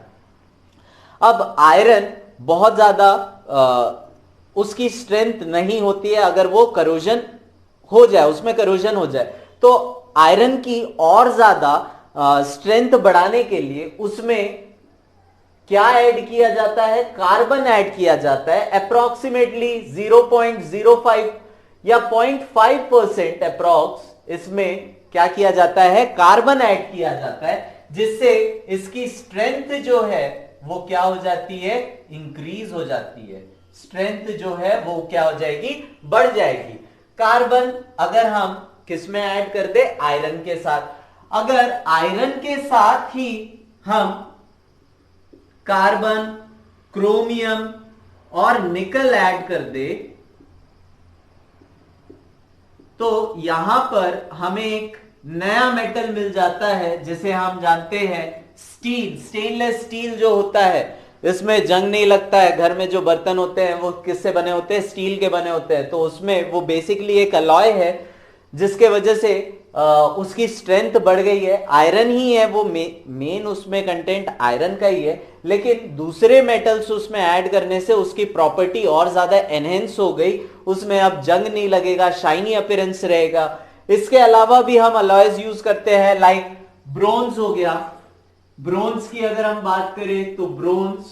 अब आयरन बहुत ज्यादा उसकी स्ट्रेंथ नहीं होती है, अगर वो करोजन हो जाए, उसमें करोजन हो जाए, तो आयरन की और ज्यादा स्ट्रेंथ बढ़ाने के लिए उसमें क्या ऐड किया जाता है, कार्बन ऐड किया जाता है। अप्रोक्सीमेटली 0.05 या 0.5% अप्रोक्स इसमें क्या किया जाता है, कार्बन ऐड किया जाता है, जिससे इसकी स्ट्रेंथ जो है वो क्या हो जाती है, इंक्रीज हो जाती है। स्ट्रेंथ जो है वो क्या हो जाएगी, बढ़ जाएगी। कार्बन अगर हम किस में ऐड कर दे, आयरन के साथ, अगर आयरन के साथ ही हम कार्बन, क्रोमियम और निकल ऐड कर दे, तो यहां पर हमें एक नया मेटल मिल जाता है, जिसे हम जानते हैं स्टील। स्टेनलेस स्टील जो होता है, इसमें जंग नहीं लगता है। घर में जो बर्तन होते हैं वो किससे बने होते हैं, स्टील के बने होते हैं। तो उसमें वो बेसिकली एक अलॉय है, जिसके वजह से उसकी स्ट्रेंथ बढ़ गई है। आयरन ही है वो, मेन उसमें कंटेंट आयरन का ही है, लेकिन दूसरे मेटल्स उसमें ऐड करने से उसकी प्रॉपर्टी और ज्यादा एनहेंस हो गई। उसमें अब जंग नहीं लगेगा, शाइनी अपीयरेंस रहेगा। इसके अलावा भी हम अलॉयज यूज करते हैं, लाइक ब्रोंज हो गया। ब्रोंज की अगर हम बात करें तो ब्रोंज,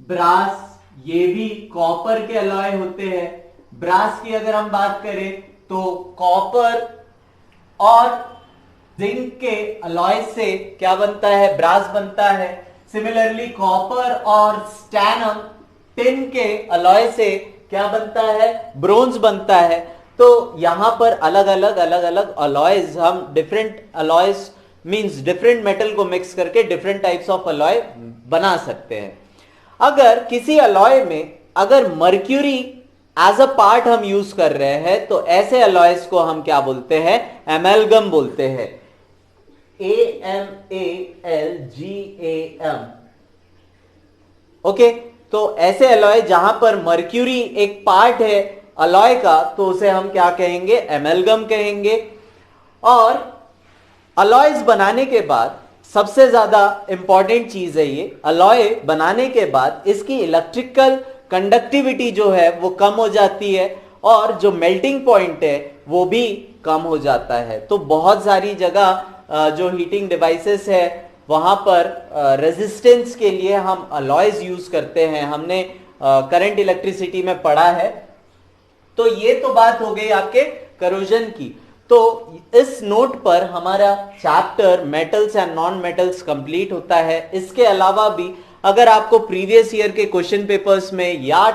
ब्रास, ये भी कॉपर के अलॉय होते हैं। ब्रास की अगर हम बात करें तो कॉपर और जिंक के अलॉय से क्या बनता है, ब्रास बनता है। सिमिलरली कॉपर और स्टैनम, टिन के अलॉय से क्या बनता है, ब्रोंज बनता है। तो यहां पर अलग अलग अलॉयज, हम different alloys means different metal को मिक्स करके डिफरेंट टाइप्स ऑफ अलॉय बना सकते हैं। अगर किसी अलॉय में अगर मर्क्यूरी एज अ पार्ट हम यूज कर रहे हैं, तो ऐसे अलॉयज को हम क्या बोलते हैं, एमेलगम बोलते हैं। AMALGAM। ओके, तो ऐसे अलॉय जहां पर मर्क्यूरी एक पार्ट है अलॉय का, तो उसे हम क्या कहेंगे, एमेलगम कहेंगे। और अलॉयज बनाने के बाद सबसे ज्यादा इंपॉर्टेंट चीज है ये, अलॉय बनाने के बाद इसकी इलेक्ट्रिकल कंडक्टिविटी जो है वो कम हो जाती है और जो मेल्टिंग पॉइंट है वो भी कम हो जाता है। तो बहुत सारी जगह जो हीटिंग डिवाइसेस है वहां पर रेजिस्टेंस के लिए हम अलॉयज यूज करते हैं, हमने करंट इलेक्ट्रिसिटी में पढ़ा है। तो ये तो बात हो गई आपके करोजन की। तो इस नोट पर हमारा chapter metals and non metals complete होता है। इसके अलावा भी अगर आपको प्रीवियस ईयर के क्वेश्चन पेपर्स में या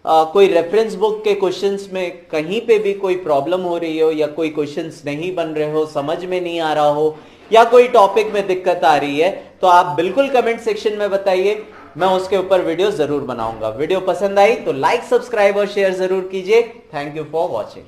कोई रेफरेंस बुक के क्वेश्चंस में कहीं पे भी कोई प्रॉब्लम हो रही हो या कोई क्वेश्चंस नहीं बन रहे हो, समझ में नहीं आ रहा हो या कोई टॉपिक में दिक्कत आ रही है तो आप बिल्कुल कमेंट सेक्शन में बताइए, मैं उसके ऊपर वीडियो जरूर बनाऊंगा। वीडियो पसंद आई तो लाइक, सब्सक्राइब और शेयर जरूर कीजिए। Thank you for watching.